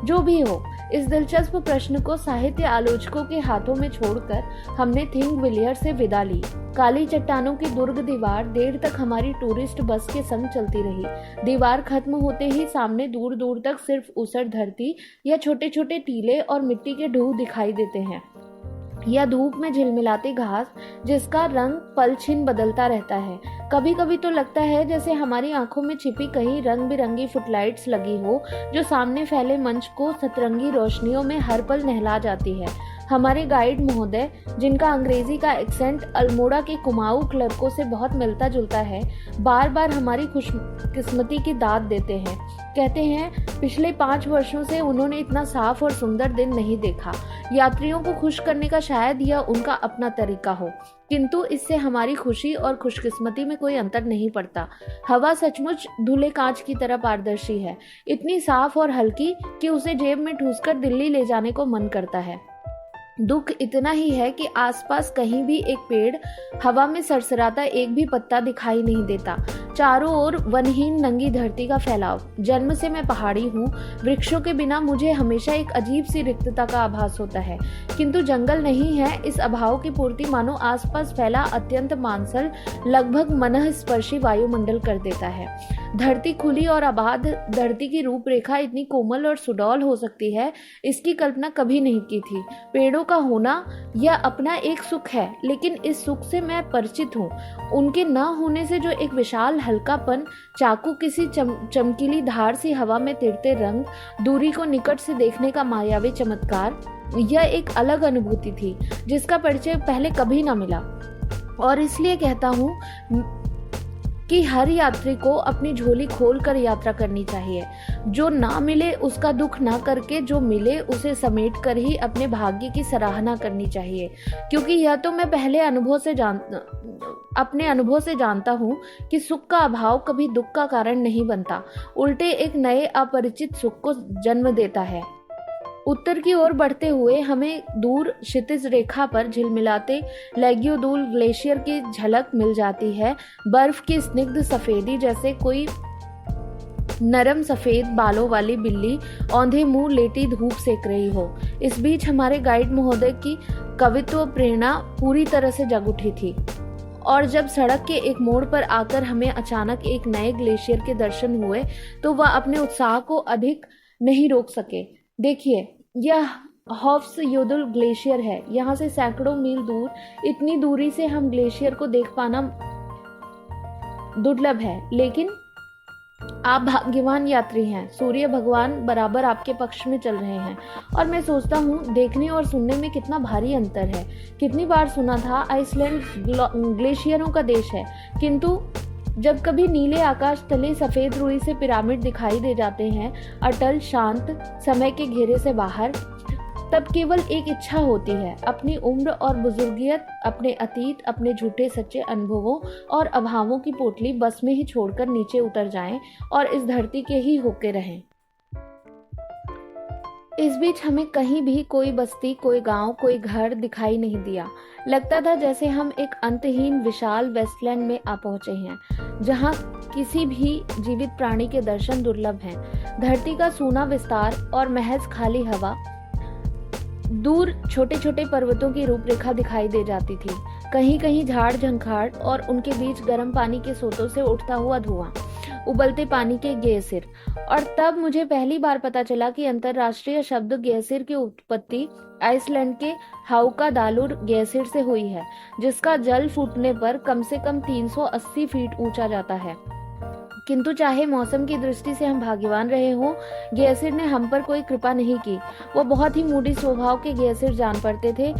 जो भी हो, इस दिलचस्प प्रश्न को साहित्य आलोचकों के हाथों में छोड़कर हमने थिंग विलियर से विदा ली। काली चट्टानों की दुर्ग दीवार देर तक हमारी टूरिस्ट बस के संग चलती रही। दीवार खत्म होते ही सामने दूर दूर तक सिर्फ ऊसर धरती या छोटे छोटे टीले और मिट्टी के ढूंढ दिखाई देते हैं, या धूप में झिलमिलाती घास जिसका रंग पल छिन बदलता रहता है। कभी कभी तो लगता है जैसे हमारी आंखों में छिपी कहीं रंग बिरंगी फुटलाइट्स लगी हो, जो सामने फैले मंच को सतरंगी रोशनियों में हर पल नहला जाती है। हमारे गाइड महोदय, जिनका अंग्रेजी का एक्सेंट अल्मोड़ा के कुमाऊं क्लर्कों से बहुत मिलता जुलता है, बार बार हमारी खुशकिस्मती की दाद देते हैं। कहते हैं पिछले 5 वर्षों से उन्होंने इतना साफ और सुंदर दिन नहीं देखा। यात्रियों को खुश करने का शायद यह उनका अपना तरीका हो, किंतु इससे हमारी खुशी और खुशकिस्मती में कोई अंतर नहीं पड़ता। हवा सचमुच धुले कांच की तरह पारदर्शी है, इतनी साफ और हल्की कि उसे जेब में ठूसकर दिल्ली ले जाने को मन करता है। दुख इतना ही है कि आसपास कहीं भी एक पेड़ हवा में सरसराता एक भी पत्ता दिखाई नहीं देता। चारों ओर वनहीन नंगी धरती का फैलाव। जन्म से मैं पहाड़ी हूँ। वृक्षों के बिना मुझे हमेशा एक अजीब सी रिक्तता का आभास होता है, किंतु जंगल नहीं है। इस अभाव की पूर्ति मानो आसपास फैला अत्यंत मांसल, लगभग मनःस्पर्शी वायुमंडल कर देता है। धरती खुली और आबाद धरती की रूपरेखा इतनी कोमल और सुडौल हो सकती है, इसकी कल्पना कभी नहीं की थी। पेड़ों का होना यह अपना एक सुख है, लेकिन इस सुख से मैं परिचित हूँ। उनके न होने से जो एक विशाल हल्कापन, चाकू किसी चमकीली धार सी हवा में तिरते रंग, दूरी को निकट से देखने का मायावी चमत्कार, यह एक अलग अनुभूति थी जिसका परिचय पहले कभी न मिला। और इसलिए कहता हूँ कि हर यात्री को अपनी झोली खोलकर यात्रा करनी चाहिए। जो ना मिले उसका दुख ना करके, जो मिले उसे समेट कर ही अपने भाग्य की सराहना करनी चाहिए। क्योंकि यह तो मैं अपने अनुभव से जानता हूँ कि सुख का अभाव कभी दुख का कारण नहीं बनता, उल्टे एक नए अपरिचित सुख को जन्म देता है। उत्तर की ओर बढ़ते हुए हमें दूर क्षितिज रेखा पर झिलमिलाते लेग्योदूल ग्लेशियर की झलक मिल जाती है। बर्फ की स्निग्ध सफेदी जैसे कोई नरम सफेद बालों वाली बिल्ली औंधे मुंह लेटी धूप सेक रही हो। इस बीच हमारे गाइड महोदय की कवित्व प्रेरणा पूरी तरह से जग उठी थी और जब सड़क के एक मोड़ पर आकर हमें अचानक एक नए ग्लेशियर के दर्शन हुए तो वह अपने उत्साह को अधिक नहीं रोक सके। देखिए, यह हॉफ्स योदल ग्लेशियर है। यहाँ से सैकड़ों मील दूर, इतनी दूरी से हम ग्लेशियर को देख पाना दुर्लभ है, लेकिन आप भाग्यवान यात्री हैं। सूर्य भगवान बराबर आपके पक्ष में चल रहे हैं और मैं सोचता हूँ देखने और सुनने में कितना भारी अंतर है। कितनी बार सुना था आइसलैंड ग्लेशियरों का देश है, किंतु जब कभी नीले आकाश तले सफेद रुई से पिरामिड दिखाई दे जाते हैं, अटल, शांत, समय के घेरे से बाहर, तब केवल एक इच्छा होती है, अपनी उम्र और बुजुर्गियत, अपने अतीत, अपने झूठे सच्चे अनुभवों और अभावों की पोटली बस में ही छोड़कर नीचे उतर जाएं और इस धरती के ही होके रहें। इस बीच हमें कहीं भी कोई बस्ती, कोई गांव, कोई घर दिखाई नहीं दिया। लगता था जैसे हम एक अंतहीन विशाल वेस्टलैंड में आ पहुंचे हैं, जहां किसी भी जीवित प्राणी के दर्शन दुर्लभ हैं। धरती का सूना विस्तार और महज खाली हवा, दूर छोटे छोटे पर्वतों की रूपरेखा दिखाई दे जाती थी। कहीं कहीं झाड़ झंखाड़ और उनके बीच गर्म पानी के सोतों से उठता हुआ धुआं, उबलते पानी के ग्लेशियर। और तब मुझे पहली बार पता चला कि अंतर्राष्ट्रीय शब्द ग्लेशियर की उत्पत्ति आइसलैंड के हाउकादालुर ग्लेशियर से हुई है, जिसका जल फूटने पर कम से कम 380 फीट ऊंचा जाता है। किंतु चाहे मौसम की दृष्टि से हम भाग्यवान रहे हों, ग्लेशियर ने हम पर कोई कृपा नहीं की। वो बहुत ही मूडी स्वभाव के ग्लेशियर जान पड़ते थे।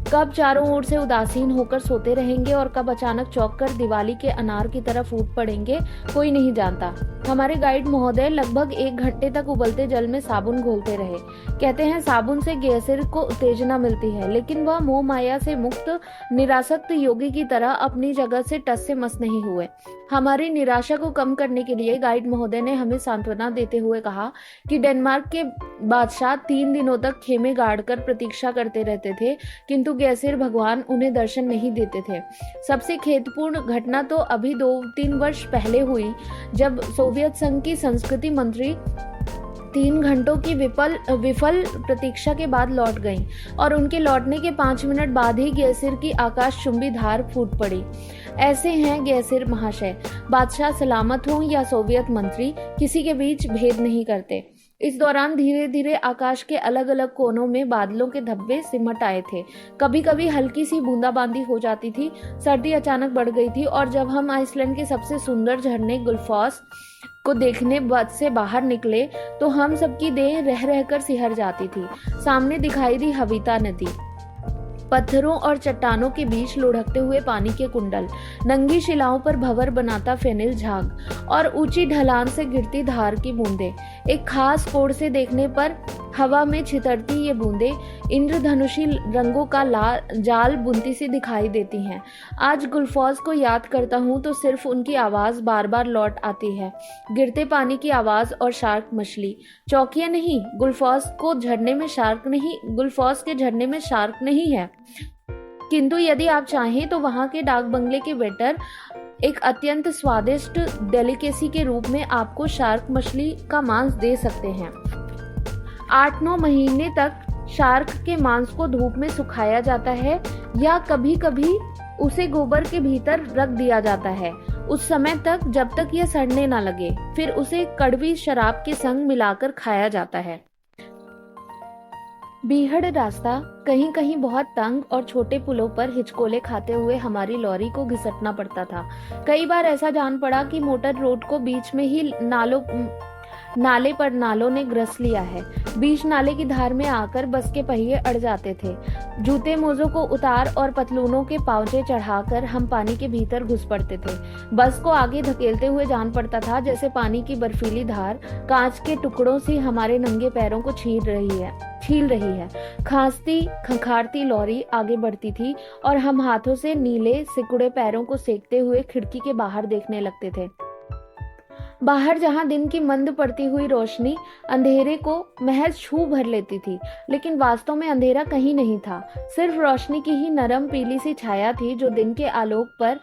कब चारों ओर से उदासीन होकर सोते रहेंगे और कब अचानक चौंक कर दिवाली के अनार की तरह फूट पड़ेंगे, कोई नहीं जानता। हमारे गाइड महोदय लगभग 1 घंटे तक उबलते जल में साबुन घोलते रहे। कहते हैं साबुन से ग्लेशियर को उत्तेजना मिलती है, लेकिन वह मोह माया से मुक्त निरासक्त योगी की तरह अपनी जगह से टस से मस नहीं हुए। हमारी निराशा को कम करने के लिए गाइड महोदय ने हमें सांत्वना देते हुए कहा कि डेनमार्क के बादशाह 3 दिनों तक खेमे गाड़कर प्रतीक्षा करते रहते थे, किंतु ग्लेशियर भगवान उन्हें दर्शन नहीं देते थे। सबसे खेदपूर्ण घटना तो अभी 2-3 वर्ष पहले हुई, जब सोवियत संघ की संस्कृति मंत्री 3 घंटों की विफल प्रतीक्षा के बाद लौट गईं और उनके लौटने के 5 मिनट बाद ही ग्लेशियर की आकाशचुंबी धार फूट पड़ी। ऐसे हैं ग्लेशियर महाशय, बादशाह सलामत हों या सोवियत मंत्री, किसी के बीच भेद नहीं करते। इस दौरान धीरे धीरे आकाश के अलग अलग कोनों में बादलों के धब्बे सिमट आए थे। कभी कभी हल्की सी बूंदाबांदी हो जाती थी। सर्दी अचानक बढ़ गई थी और जब हम आइसलैंड के सबसे सुंदर झरने गुल्फॉस को देखने बस से बाहर निकले तो हम सबकी देह रह रहकर सिहर जाती थी। सामने दिखाई दी हवीता नदी, पत्थरों और चट्टानों के बीच लुढ़कते हुए पानी के कुंडल, नंगी शिलाओं पर भंवर बनाता फेनिल झाग और ऊंची ढलान से गिरती धार की बूंदें। एक खास कोण से देखने पर हवा में छितरती ये बूंदें इंद्रधनुषी रंगों का जाल बुनती सी दिखाई देती हैं। आज गुल्फॉस को याद करता हूँ तो सिर्फ उनकी आवाज बार बार लौट आती है, गिरते पानी की आवाज और शार्क मछली। चौकिया नहीं, गुल्फॉस के झरने में शार्क नहीं है। किंतु यदि आप चाहें तो वहां के डाक बंगले के वेटर एक अत्यंत स्वादिष्ट डेलिकेसी के रूप में आपको शार्क मछली का मांस दे सकते हैं। 8-9 महीने तक शार्क के मांस को धूप में सुखाया जाता है या कभी कभी उसे गोबर के भीतर रख दिया जाता है, उस समय तक जब तक यह सड़ने ना लगे। फिर उसे कड़वी शराब के संग मिलाकर खाया जाता है। बीहड़ रास्ता कहीं कहीं बहुत तंग और छोटे पुलों पर हिचकोले खाते हुए हमारी लॉरी को घिसटना पड़ता था। कई बार ऐसा जान पड़ा कि मोटर रोड को बीच में ही नाले पर नालों ने ग्रस लिया है। बीच नाले की धार में आकर बस के पहिए अड़ जाते थे। जूते मोजों को उतार और पतलूनों के पांचे चढ़ाकर हम पानी के भीतर घुस पड़ते थे। बस को आगे धकेलते हुए जान पड़ता था जैसे पानी की बर्फीली धार कांच के टुकड़ों से हमारे नंगे पैरों को छील रही है। खांसती खंखारती लॉरी आगे बढ़ती थी और हम हाथों से नीले सिकुड़े पैरों को सेकते हुए खिड़की के बाहर देखने लगते थे। बाहर जहां दिन की मंद पड़ती हुई रोशनी अंधेरे को महज छू भर लेती थी, लेकिन वास्तव में अंधेरा कहीं नहीं था। सिर्फ रोशनी की ही नरम पीली सी छाया थी जो दिन के आलोक पर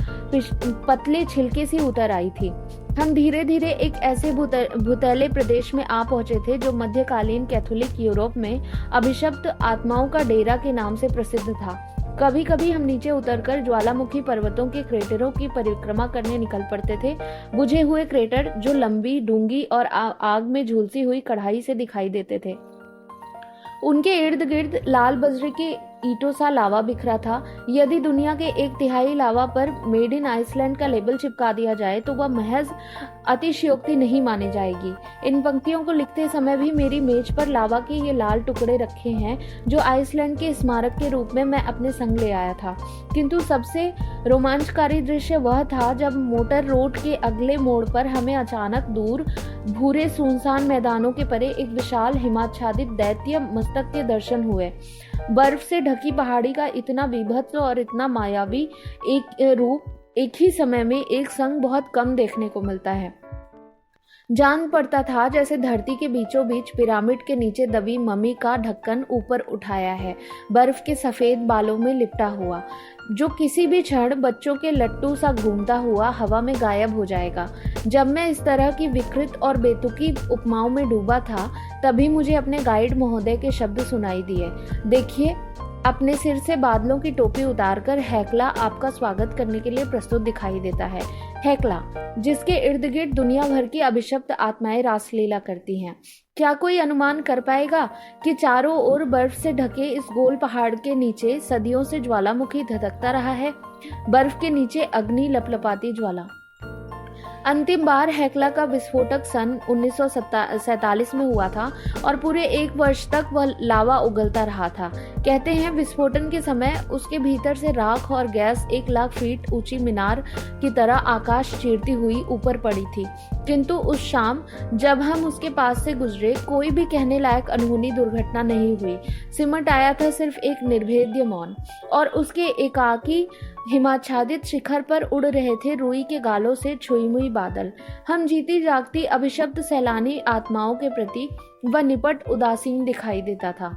पतले छिलके सी उतर आई थी। हम धीरे धीरे एक ऐसे भूतैले प्रदेश में आ पहुंचे थे जो मध्यकालीन कैथोलिक यूरोप में अभिशप्त आत्माओं का डेरा के नाम से प्रसिद्ध था। कभी कभी हम नीचे उतरकर ज्वालामुखी पर्वतों के क्रेटरों की परिक्रमा करने निकल पड़ते थे। बुझे हुए क्रेटर जो लंबी, डूंगी और आग में झूलती हुई कढ़ाई से दिखाई देते थे। उनके इर्द गिर्द लाल बजरी के ईंटों सा लावा बिखरा था। यदि दुनिया के 1/3 लावा पर मेड इन आइसलैंड का लेबल चिपका दिया जाए तो वह महज अतिशयोक्ति नहीं मानी जाएगी। इन पंक्तियों को लिखते समय भी मेरी मेज पर लावा के ये लाल टुकड़े रखे हैं जो आइसलैंड के स्मारक के रूप में मैं अपने संग ले आया था। किंतु सबसे रोमांचकारी दृश्य वह था जब मोटर रोड के अगले मोड़ पर हमें अचानक दूर भूरे सुनसान मैदानों के परे एक विशाल हिमाच्छादित दैत्य मस्तक के दर्शन हुए। बर्फ से ढकी पहाड़ी का इतना बीभत्स और इतना मायावी एक रूप एक ही समय में एक संग बहुत कम देखने को मिलता है। जान पड़ता था जैसे धरती के बीचों बीच पिरामिड के नीचे दबी मम्मी का ढक्कन ऊपर उठाया है, बर्फ के सफेद बालों में लिपटा हुआ, जो किसी भी क्षण बच्चों के लट्टू सा घूमता हुआ हवा में गायब हो जाएगा। जब मैं इस तरह की विकृत और बेतुकी उपमाओं में डूबा था, तभी मुझे अपने गाइड महोदय के शब्द सुनाई दिए। देखिए, अपने सिर से बादलों की टोपी उतारकर हेक्ला आपका स्वागत करने के लिए प्रस्तुत दिखाई देता है। हेक्ला, जिसके इर्द गिर्द दुनिया भर की अभिशप्त आत्माएं रासलीला करती हैं। क्या कोई अनुमान कर पाएगा कि चारों ओर बर्फ से ढके इस गोल पहाड़ के नीचे सदियों से ज्वालामुखी धधकता रहा है, बर्फ के नीचे अग्नि लपलपाती ज्वाला। अंतिम बार हेक्ला का विस्फोटक सन 1947 में हुआ था और पूरे 1 वर्ष तक वह लावा उगलता रहा था। कहते हैं विस्फोटन के समय उसके भीतर से राख और गैस 1 लाख फीट ऊंची मीनार की तरह आकाश चीरती हुई ऊपर पड़ी थी। किंतु उस शाम जब हम उसके पास से गुजरे, कोई भी कहने लायक अनहोनी दुर्घटना नहीं हुई। सिमट आया था सिर्फ एक निर्भेद्य मौन, और उसके एकाकी हिमाच्छादित शिखर पर उड़ रहे थे रुई के गालों से छुई मुई बादल। हम जीती जागती अभिशप्त सैलानी आत्माओं के प्रति वह निपट उदासीन दिखाई देता था।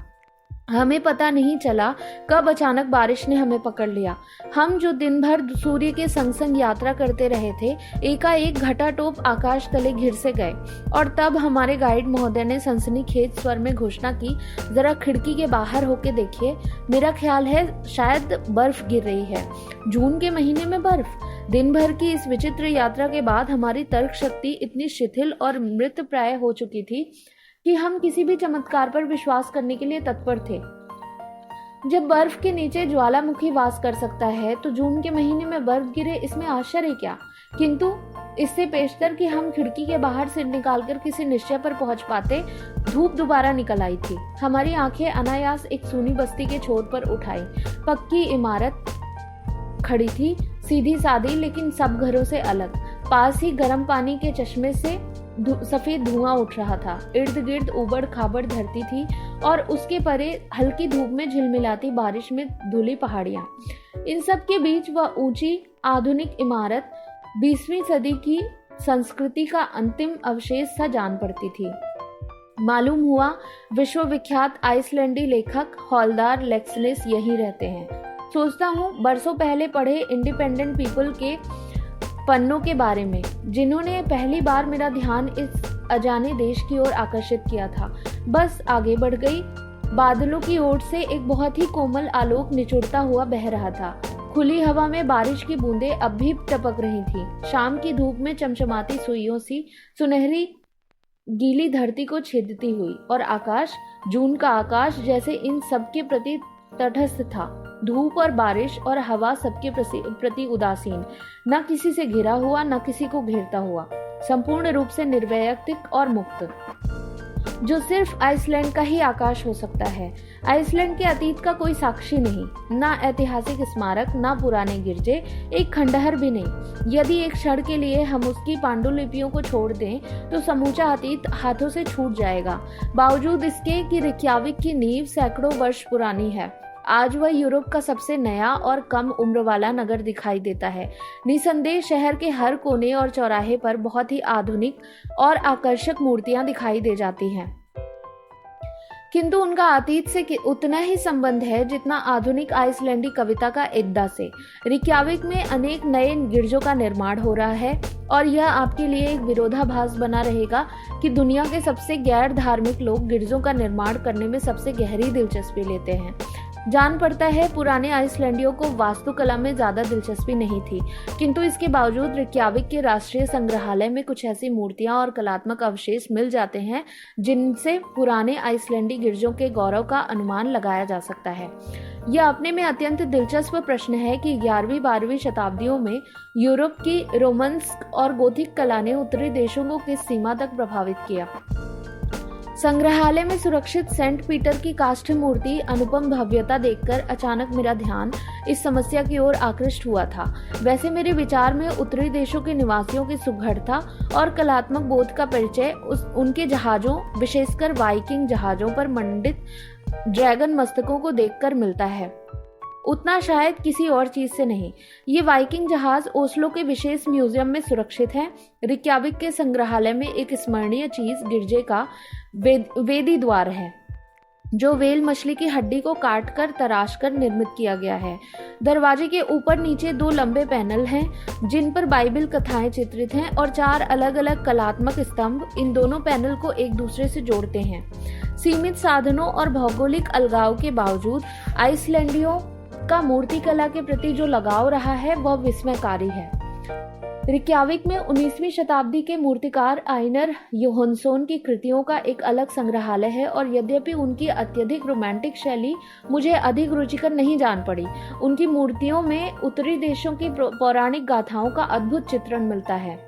हमें पता नहीं चला कब अचानक बारिश ने हमें पकड़ लिया। हम जो दिन भर सूर्य के संग संग यात्रा करते रहे थे, एकाएक घटाटोप आकाश तले घिर से गए। और तब हमारे गाइड महोदय ने सनसनीखेज स्वर में घोषणा की, जरा खिड़की के बाहर होके देखिए, मेरा ख्याल है शायद बर्फ गिर रही है। जून के महीने में बर्फ। दिन भर की इस विचित्र यात्रा के बाद हमारी तर्क शक्ति इतनी शिथिल और मृत प्राय हो चुकी थी कि हम किसी भी चमत्कार पर विश्वास करने के लिए तत्पर थे। जब बर्फ के नीचे ज्वालामुखी वास कर सकता है तो जून के महीने में बर्फ गिरे, इसमें आश्चर्य क्या। किंतु इससे पेशतर कि हम खिड़की के बाहर सिर निकालकर किसी निश्चय पर पहुंच पाते, धूप दोबारा निकल आई थी। हमारी आंखें अनायास एक सूनी बस्ती के छोर पर उठाई। पक्की इमारत खड़ी थी, सीधी सादी लेकिन सब घरों से अलग। पास ही गर्म पानी के चश्मे से सफेद धुआं उठ रहा था। इर्द गिर्द उबड़ खाबड़ धरती थी और उसके परे हल्की धूप में झिलमिलाती बारिश में धुली पहाड़ियां। इन सब के बीच वह ऊंची आधुनिक इमारत 20वीं सदी की संस्कृति का अंतिम अवशेष सा जान पड़ती थी। मालूम हुआ विश्वविख्यात आइसलैंडी लेखक हॉलदार लेक्सनेस यहीं रहते हैं। सोचता हूँ बरसों पहले पढ़े इंडिपेंडेंट पीपल के पन्नों के बारे में, जिन्होंने पहली बार मेरा ध्यान इस अजाने देश की ओर आकर्षित किया था। बस आगे बढ़ गई। बादलों की ओर से एक बहुत ही कोमल आलोक निचुड़ता हुआ बह रहा था। खुली हवा में बारिश की बूंदें अब भी टपक रही थीं। शाम की धूप में चमचमाती सुइयों सी सुनहरी गीली धरती को छेदती हुई, और आकाश, जून का आकाश, जैसे इन सबके प्रति तटस्थ था। धूप और बारिश और हवा सबके प्रति उदासीन, न किसी से घिरा हुआ न किसी को घेरता हुआ, संपूर्ण रूप से निर्वैयक्तिक और मुक्त, जो सिर्फ आइसलैंड का ही आकाश हो सकता है। आइसलैंड के अतीत का कोई साक्षी नहीं, ना ऐतिहासिक स्मारक, ना पुराने गिरजे, एक खंडहर भी नहीं। यदि एक क्षण के लिए हम उसकी पांडुलिपियों को छोड़ दें तो समूचा अतीत हाथों से छूट जाएगा। बावजूद इसके कि रिक्याविक की नींव सैकड़ों वर्ष पुरानी है, आज वह यूरोप का सबसे नया और कम उम्र वाला नगर दिखाई देता है। निसंदेह शहर के हर कोने और चौराहे पर बहुत ही आधुनिक और आकर्षक मूर्तियां दिखाई दे जाती हैं। किंतु उनका अतीत से उतना ही संबंध है जितना आधुनिक आइसलैंडी कविता का एड्डा से। रिक्याविक में अनेक नए गिरजों का निर्माण हो रहा है और यह आपके लिए एक विरोधाभास बना रहेगा कि दुनिया के सबसे गैर धार्मिक लोग गिरजों का निर्माण करने में सबसे गहरी दिलचस्पी लेते हैं। जान पड़ता है पुराने आइसलैंडियों को वास्तुकला में ज्यादा दिलचस्पी नहीं थी, किंतु इसके बावजूद रिक्याविक के राष्ट्रीय संग्रहालय में कुछ ऐसी मूर्तियां और कलात्मक अवशेष मिल जाते हैं जिनसे पुराने आइसलैंडी गिरजों के गौरव का अनुमान लगाया जा सकता है। यह अपने में अत्यंत दिलचस्प प्रश्न है कि 11वीं-12वीं शताब्दियों में यूरोप की रोमांस्क और गोथिक कला ने उत्तरी देशों को किस सीमा तक प्रभावित किया। संग्रहालय में सुरक्षित सेंट पीटर की काष्ठ मूर्ति अनुपम भव्यता देखकर अचानक मेरा ध्यान इस समस्या की ओर आकृष्ट हुआ था। वैसे मेरे विचार में उत्तरी देशों के निवासियों की सुघड़ता और कलात्मक बोध का परिचय उनके जहाजों, विशेषकर वाइकिंग जहाजों पर मंडित ड्रैगन मस्तकों को देखकर मिलता है, उतना शायद किसी और चीज से नहीं। ये वाइकिंग जहाज ओस्लो के विशेष म्यूजियम में सुरक्षित है। रिक्याविक के संग्रहालय में एक स्मरणीय चीज गिरजे का वेदी द्वार है, जो वेल मछली की हड्डी को काटकर तराशकर निर्मित किया गया है। दरवाजे के ऊपर नीचे 2 लंबे पैनल हैं जिन पर बाइबल कथाएं चित्रित हैं और 4 अलग अलग कलात्मक स्तंभ इन दोनों पैनल को एक दूसरे से जोड़ते हैं। सीमित साधनों और भौगोलिक अलगाव के बावजूद आइसलैंडियों का मूर्तिकला के प्रति जो लगाव रहा है वह विस्मयकारी है। रिक्याविक में 19वीं शताब्दी के मूर्तिकार आइनर योहानसोन की कृतियों का एक अलग संग्रहालय है और यद्यपि उनकी अत्यधिक रोमांटिक शैली मुझे अधिक रुचिकर नहीं जान पड़ी, उनकी मूर्तियों में उत्तरी देशों की पौराणिक गाथाओं का अद्भुत चित्रण मिलता है।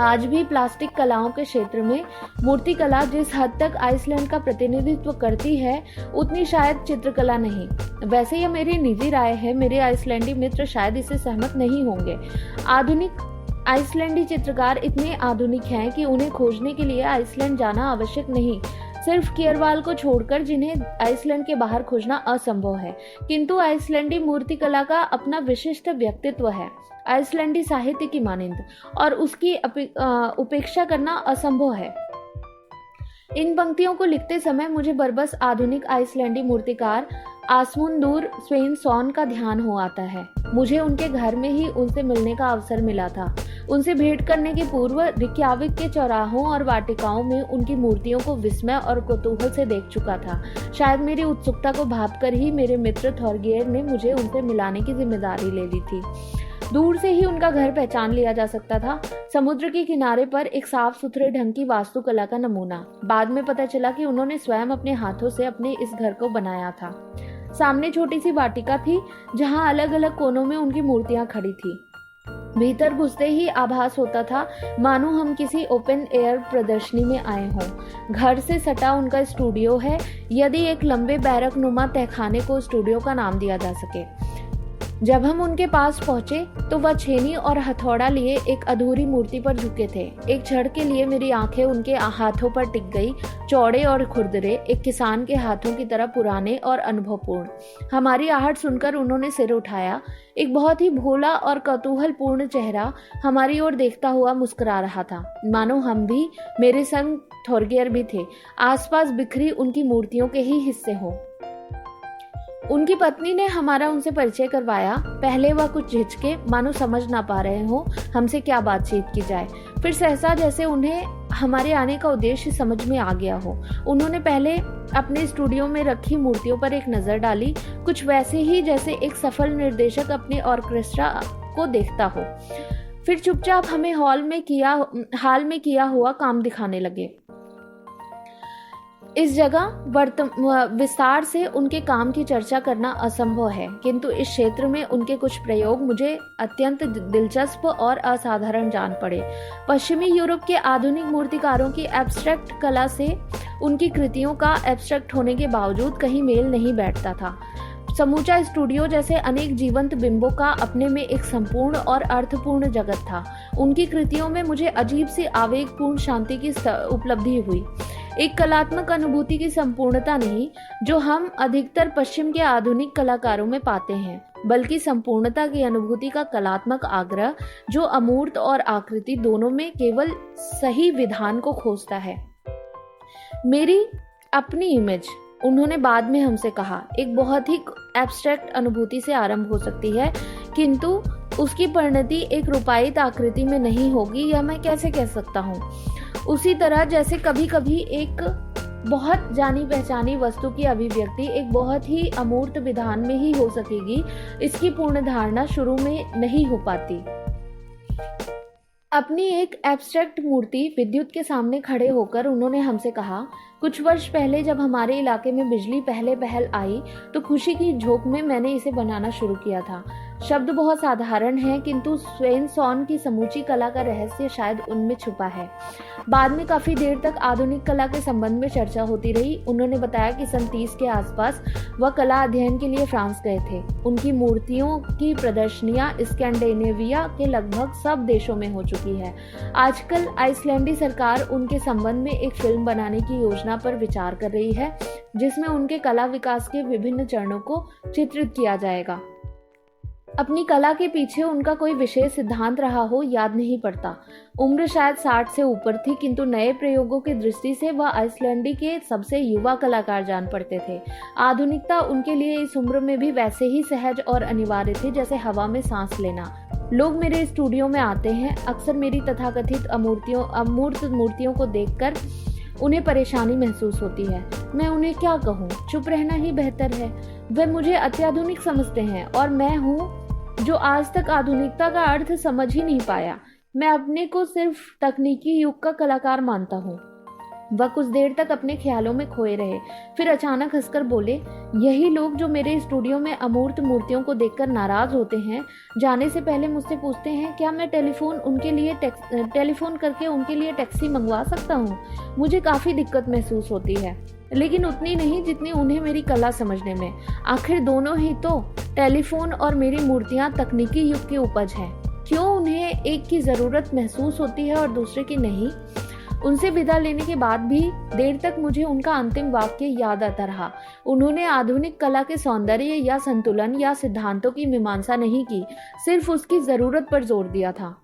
आज भी प्लास्टिक कलाओं के क्षेत्र में मूर्तिकला जिस हद तक आइसलैंड का प्रतिनिधित्व करती है उतनी शायद चित्रकला नहीं। वैसे यह मेरी निजी राय है, मेरे आइसलैंडी मित्र शायद इससे सहमत नहीं होंगे। आधुनिक आइसलैंडी चित्रकार इतने आधुनिक हैं कि उन्हें खोजने के लिए आइसलैंड जाना आवश्यक नहीं, सिर्फ कियरवाल को छोड़कर जिन्हें आइसलैंड के बाहर खोजना असंभव है। किंतु आइसलैंडी मूर्तिकला का अपना विशिष्ट व्यक्तित्व है, आइसलैंडी साहित्य की मानिंद, और उसकी उपेक्षा करना असंभव है। इन पंक्तियों को लिखते समय मुझे बरबस आधुनिक आइसलैंडी मूर्तिकार आसमुंदुर स्वेनसॉन का ध्यान हो आता है। मुझे उनके घर में ही उनसे मिलने का अवसर मिला था। उनसे भेंट करने के पूर्व रिक्याविक के चौराहों और वाटिकाओं में उनकी मूर्तियों को विस्मय और कौतूहल से देख चुका था। शायद मेरी उत्सुकता को भांपकर ही मेरे मित्र थॉरगियर ने मुझे उनसे मिलाने की जिम्मेदारी ले ली थी। दूर से ही उनका घर पहचान लिया जा सकता था, समुद्र के किनारे पर एक साफ सुथरे ढंग की वास्तुकला का नमूना। बाद में पता चला कि उन्होंने स्वयं अपने हाथों से अपने इस घर को बनाया था। सामने छोटी सी वाटिका थी जहां अलग अलग कोनों में उनकी मूर्तियां खड़ी थी। भीतर घुसते ही आभास होता था मानो हम किसी ओपन एयर प्रदर्शनी में आए हों। घर से सटा उनका स्टूडियो है, यदि एक लंबे बैरक नुमा तहखाने को स्टूडियो का नाम दिया जा सके। जब हम उनके पास पहुंचे तो वह छेनी और हथौड़ा लिए एक अधूरी मूर्ति पर झुके थे। एक क्षण के लिए मेरी आंखें उनके हाथों पर टिक गई, चौड़े और खुरदरे, एक किसान के हाथों की तरह पुराने और अनुभवपूर्ण। हमारी आहट सुनकर उन्होंने सिर उठाया। एक बहुत ही भोला और कौतूहलपूर्ण चेहरा हमारी ओर देखता हुआ मुस्कुरा रहा था, मानो हम भी, मेरे संग थॉरगियर भी थे, आसपास बिखरी उनकी मूर्तियों के ही हिस्से हों। उनकी पत्नी ने हमारा उनसे परिचय करवाया। पहले वह कुछ झिझके, मानो समझ ना पा रहे हो हमसे क्या बातचीत की जाए। फिर सहसा जैसे उन्हें हमारे आने का उद्देश्य समझ में आ गया हो, उन्होंने पहले अपने स्टूडियो में रखी मूर्तियों पर एक नजर डाली, कुछ वैसे ही जैसे एक सफल निर्देशक अपने ऑर्केस्ट्रा को देखता हो। फिर चुपचाप हमें हाल में किया हुआ काम दिखाने लगे। इस जगह विस्तार से उनके काम की चर्चा करना असंभव है, किंतु इस क्षेत्र में उनके कुछ प्रयोग मुझे अत्यंत दिलचस्प और असाधारण जान पड़े। पश्चिमी यूरोप के आधुनिक मूर्तिकारों की एब्स्ट्रैक्ट कला से उनकी कृतियों का एब्स्ट्रैक्ट होने के बावजूद कहीं मेल नहीं बैठता था। समूचा स्टूडियो जैसे अनेक जीवंत बिंबों का अपने में एक संपूर्ण और अर्थपूर्ण जगत था। उनकी कृतियों में मुझे अजीब सी आवेगपूर्ण शांति की उपलब्धि हुई, एक कलात्मक अनुभूति की संपूर्णता नहीं जो हम अधिकतर पश्चिम के आधुनिक कलाकारों में पाते हैं, बल्कि संपूर्णता की अनुभूति का कलात्मक आग्रह जो अमूर्त और आकृति दोनों में केवल सही विधान को खोजता है। मेरी अपनी इमेज, उन्होंने बाद में हमसे कहा, एक बहुत ही एब्स्ट्रैक्ट अनुभूति से आरंभ हो सकती है, किंतु उसकी परिणति एक रूपायित आकृति में नहीं होगी, यह मैं कैसे कह सकता हूँ। उसी तरह जैसे कभी कभी एक बहुत जानी पहचानी वस्तु की अभिव्यक्ति एक बहुत ही अमूर्त विधान में ही हो सकेगी, इसकी पूर्ण धारणा शुरू में नहीं हो पाती। अपनी एक एब्स्ट्रैक्ट मूर्ति विद्युत के सामने खड़े होकर उन्होंने हमसे कहा, कुछ वर्ष पहले जब हमारे इलाके में बिजली पहले पहल आई तो खुशी की झोंक में मैंने इसे बनाना शुरू किया था। शब्द बहुत साधारण है, किंतु स्वेन सॉन की समूची कला का रहस्य शायद उनमें छुपा है। बाद में काफी देर तक आधुनिक कला के संबंध में चर्चा होती रही। उन्होंने बताया कि सन 30 के आसपास वह कला अध्ययन के लिए फ्रांस गए थे। उनकी मूर्तियों की प्रदर्शनियां स्कैंडिनेविया के लगभग सब देशों में हो चुकी है। आजकल आइसलैंडी सरकार उनके संबंध में एक फिल्म बनाने की योजना पर विचार कर रही है, जिसमें उनके कला विकास के विभिन्न चरणों को चित्रित किया जाएगा। अपनी कला के पीछे उनका कोई विशेष सिद्धांत रहा हो याद नहीं पड़ता। उम्र शायद 60 से ऊपर थी, किंतु नए प्रयोगों की दृष्टि से वह आइसलैंडी के सबसे युवा कलाकार जान पड़ते थे। आधुनिकता उनके लिए इस उम्र में भी वैसे ही सहज और अनिवार्य थी जैसे हवा में सांस लेना। लोग मेरे स्टूडियो में आते हैं, अक्सर मेरी तथाकथित अमूर्त मूर्तियों को देखकर उन्हें परेशानी महसूस होती है। मैं उन्हें क्या कहूँ, चुप रहना ही बेहतर है। वे मुझे अत्याधुनिक समझते हैं और मैं हूँ जो आज तक आधुनिकता का अर्थ समझ ही नहीं पाया। मैं अपने को सिर्फ तकनीकी युग का कलाकार मानता हूँ। वह कुछ देर तक अपने ख्यालों में खोए रहे, फिर अचानक हंसकर बोले, यही लोग जो मेरे स्टूडियो में अमूर्त मूर्तियों को देखकर नाराज होते हैं, जाने से पहले मुझसे पूछते हैं क्या मैं टेलीफोन करके उनके लिए टैक्सी मंगवा सकता हूँ। मुझे काफी दिक्कत महसूस होती है, लेकिन उतनी नहीं जितनी उन्हें मेरी कला समझने में। आखिर दोनों ही तो, टेलीफोन और मेरी मूर्तियाँ तकनीकी युग की उपज हैं। क्यों उन्हें एक की जरूरत महसूस होती है और दूसरे की नहीं। उनसे विदा लेने के बाद भी देर तक मुझे उनका अंतिम वाक्य याद आता रहा। उन्होंने आधुनिक कला के सौंदर्य या संतुलन या सिद्धांतों की मीमांसा नहीं की, सिर्फ उसकी जरूरत पर जोर दिया था।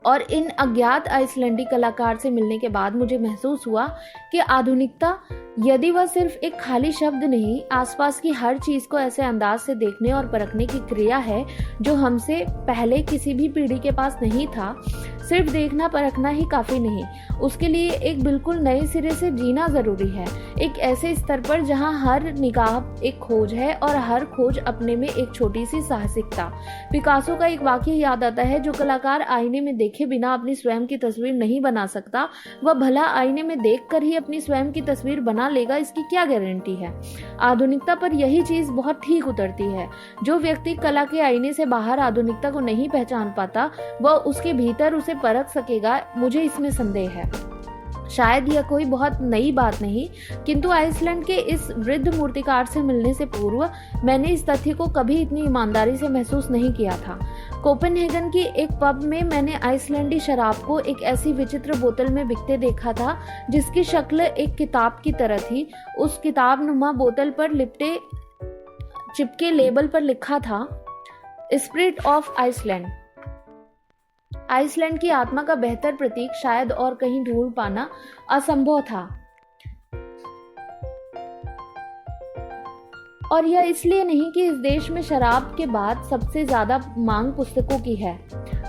और इन अज्ञात आइसलैंडी कलाकार से मिलने के बाद मुझे महसूस हुआ कि आधुनिकता, यदि वह सिर्फ एक खाली शब्द नहीं, आसपास की हर चीज को ऐसे अंदाज से देखने और परखने की क्रिया है जो हमसे पहले किसी भी पीढ़ी के पास नहीं था। सिर्फ देखना परखना ही काफी नहीं, उसके लिए एक बिल्कुल नए सिरे से जीना जरूरी है, एक ऐसे स्तर पर जहां हर निगाह एक खोज है और हर खोज अपने में एक छोटी सी साहसिकता। पिकासो का एक वाक्य याद आता है, जो कलाकार आईने में देखे बिना अपनी स्वयं की तस्वीर नहीं बना सकता, वह भला आईने में देखकर ही अपनी स्वयं की तस्वीर बना लेगा, इसकी क्या गारंटी है। आधुनिकता पर यही चीज बहुत ठीक उतरती है। जो व्यक्ति कला के आईने से बाहर आधुनिकता को नहीं पहचान पाता, वह उसके भीतर उसे परख सकेगा, मुझे इसमें संदेह है। शायद यह कोई बहुत नई बात नहीं, किंतु आइसलैंड के इस वृद्ध मूर्तिकार से मिलने से पूर्व मैंने इस तथ्य को कभी इतनी ईमानदारी से महसूस नहीं किया था। कोपेनहेगन की एक पब में मैंने आइसलैंडी शराब को एक ऐसी विचित्र बोतल में बिकते देखा था जिसकी शक्ल एक किताब की तरह थी। उस किताब नुमा बोतल पर चिपके लेबल पर लिखा था, स्पिरिट ऑफ आइसलैंड। आइसलैंड की आत्मा का बेहतर प्रतीक शायद और कहीं ढूंढ पाना असंभव था। और यह इसलिए नहीं कि इस देश में शराब के बाद सबसे ज्यादा मांग पुस्तकों की है,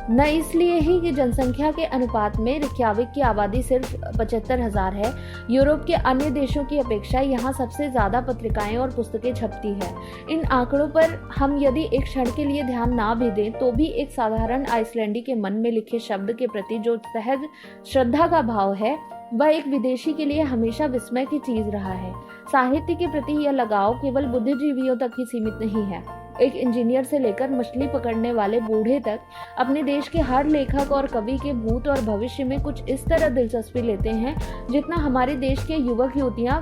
न इसलिए ही कि जनसंख्या के अनुपात में रिक्याविक की आबादी सिर्फ 75,000 है। यूरोप के अन्य देशों की अपेक्षा यहाँ सबसे ज्यादा पत्रिकाएं और पुस्तकें छपती है। इन आंकड़ों पर हम यदि एक क्षण के लिए ध्यान ना भी दें तो भी एक साधारण आइसलैंडी के मन में लिखे शब्द के प्रति जो सहज श्रद्धा का भाव है, वह एक विदेशी के लिए हमेशा विस्मय की चीज रहा है। साहित्य के प्रति यह लगाव केवल बुद्धिजीवियों तक ही सीमित नहीं है। एक इंजीनियर से लेकर मछली पकड़ने वाले बूढ़े तक अपने देश के हर लेखक और कवि के भूत और भविष्य में कुछ इस तरह दिलचस्पी लेते हैं जितना हमारे देश के युवक युवतियां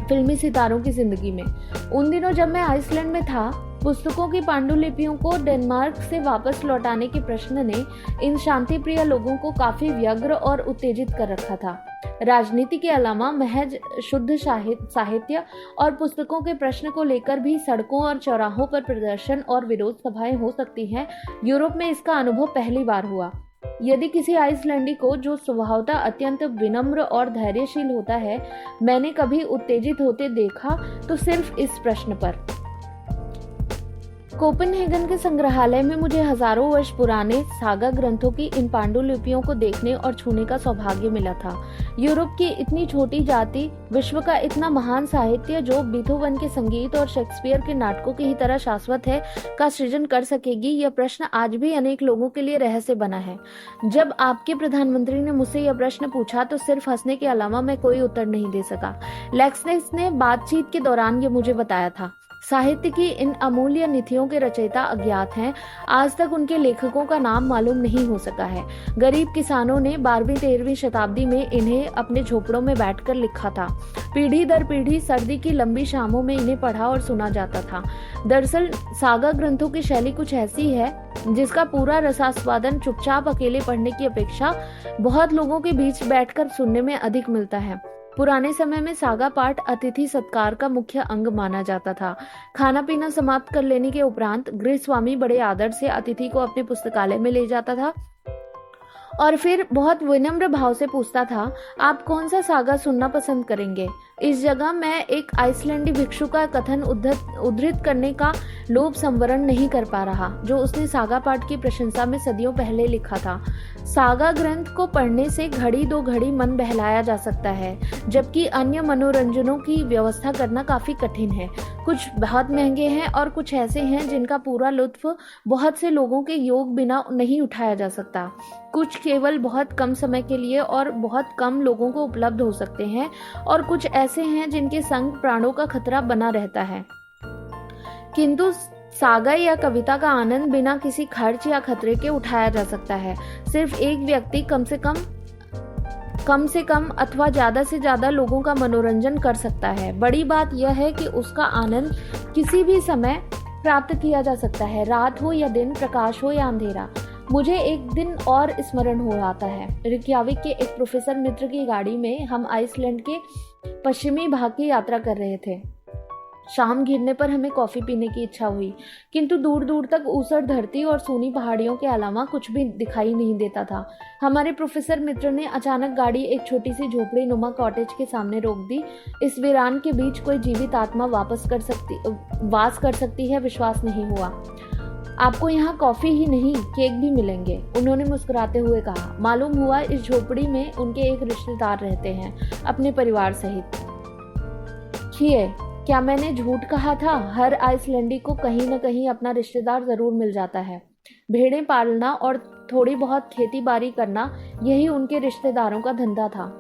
फिल्मी सितारों की जिंदगी में। उन दिनों जब मैं आइसलैंड में था, पुस्तकों की पांडुलिपियों को डेनमार्क से वापस लौटाने के प्रश्न ने इन शांति प्रिय लोगों को काफी व्यग्र और उत्तेजित कर रखा था। राजनीति के अलावा महज शुद्ध साहित्य और पुस्तकों के प्रश्न को लेकर भी सड़कों और चौराहों पर प्रदर्शन और विरोध सभाएं हो सकती हैं। यूरोप में इसका अनुभव पहली बार हुआ। यदि किसी आइसलैंडी को, जो स्वभावतः अत्यंत विनम्र और धैर्यशील होता है, मैंने कभी उत्तेजित होते देखा तो सिर्फ इस प्रश्न पर। कोपेनहेगन के संग्रहालय में मुझे हजारों वर्ष पुराने सागा ग्रंथों की इन पांडुलिपियों को देखने और छूने का सौभाग्य मिला था। यूरोप की इतनी छोटी जाति विश्व का इतना महान साहित्य, जो बीथोवन के संगीत और शेक्सपियर के नाटकों की ही तरह शाश्वत है, का सृजन कर सकेगी, यह प्रश्न आज भी अनेक लोगों के लिए रहस्य बना है। जब आपके प्रधानमंत्री ने मुझसे यह प्रश्न पूछा तो सिर्फ हंसने के अलावा मैं कोई उत्तर नहीं दे सका। लेक्सनेस ने बातचीत के दौरान ये मुझे बताया था। साहित्य की इन अमूल्य निधियों के रचयिता अज्ञात हैं। आज तक उनके लेखकों का नाम मालूम नहीं हो सका है। गरीब किसानों ने 12वीं-13वीं शताब्दी में इन्हें अपने झोपड़ों में बैठकर लिखा था। पीढ़ी दर पीढ़ी सर्दी की लंबी शामों में इन्हें पढ़ा और सुना जाता था। दरअसल सागा ग्रंथों की शैली कुछ ऐसी है जिसका पूरा रसास्वादन चुपचाप अकेले पढ़ने की अपेक्षा बहुत लोगों के बीच बैठकर सुनने में अधिक मिलता है। पुराने समय में सागा पाठ अतिथि सत्कार का मुख्य अंग माना जाता था। खाना पीना समाप्त कर लेने के उपरांत गृहस्वामी बड़े आदर से अतिथि को अपने पुस्तकालय में ले जाता था और फिर बहुत विनम्र भाव से पूछता था, आप कौन सा सागा सुनना पसंद करेंगे। इस जगह मैं एक आइसलैंडी भिक्षु का कथन उद्धृत करने का लोभ संवरण नहीं कर पा रहा, जो उसने सागा पाठ की प्रशंसा में सदियों पहले लिखा था। सागा ग्रंथ को पढ़ने से घड़ी दो घड़ी मन बहलाया जा सकता है, जबकि अन्य मनोरंजनों की व्यवस्था करना काफी कठिन है। कुछ बहुत महंगे हैं और कुछ ऐसे हैं जिनका पूरा लुत्फ बहुत से लोगों के योग बिना नहीं उठाया जा सकता। कुछ केवल बहुत कम समय के लिए और बहुत कम लोगों को उपलब्ध हो सकते हैं, और कुछ ऐसे हैं जिनके संग प्राणों का खतरा बना रहता है। किंतु सागा या कविता का आनंद बिना किसी खर्च या खतरे के उठाया जा सकता है। सिर्फ एक व्यक्ति कम से कम अथवा ज्यादा से ज्यादा लोगों का मनोरंजन कर सकता है। बड़ी बात यह है कि उसका आनंद किसी भी समय प्राप्त किया जा सकता है, रात हो या दिन, प्रकाश हो या अंधेरा। मुझे एक दिन और स्मरण हो आता है। रिक्याविक के एक प्रोफेसर मित्र की गाड़ी में हम आइसलैंड के पश्चिमी भाग की यात्रा कर रहे थे। शाम घिरने पर हमें कॉफी पीने की इच्छा हुई, किंतु दूर दूर तक ऊसर धरती और सूनी पहाड़ियों के अलावा कुछ भी दिखाई नहीं देता था। हमारे प्रोफेसर मित्र ने अचानक गाड़ी एक छोटी सी झोपड़ी नुमा कॉटेज के सामने रोक दी। इस वीरान के बीच कोई जीवित आत्मा वास कर सकती है, विश्वास नहीं हुआ। आपको यहाँ कॉफी ही नहीं, केक भी मिलेंगे, उन्होंने मुस्कुराते हुए कहा। मालूम हुआ इस झोपड़ी में उनके एक रिश्तेदार रहते हैं, अपने परिवार सहित। छिए, क्या मैंने झूठ कहा था? हर आइसलैंडी को कहीं न कहीं अपना रिश्तेदार जरूर मिल जाता है। भेड़ें पालना और थोड़ी बहुत खेती बाड़ी करना, यही उनके रिश्तेदारों का धंधा था।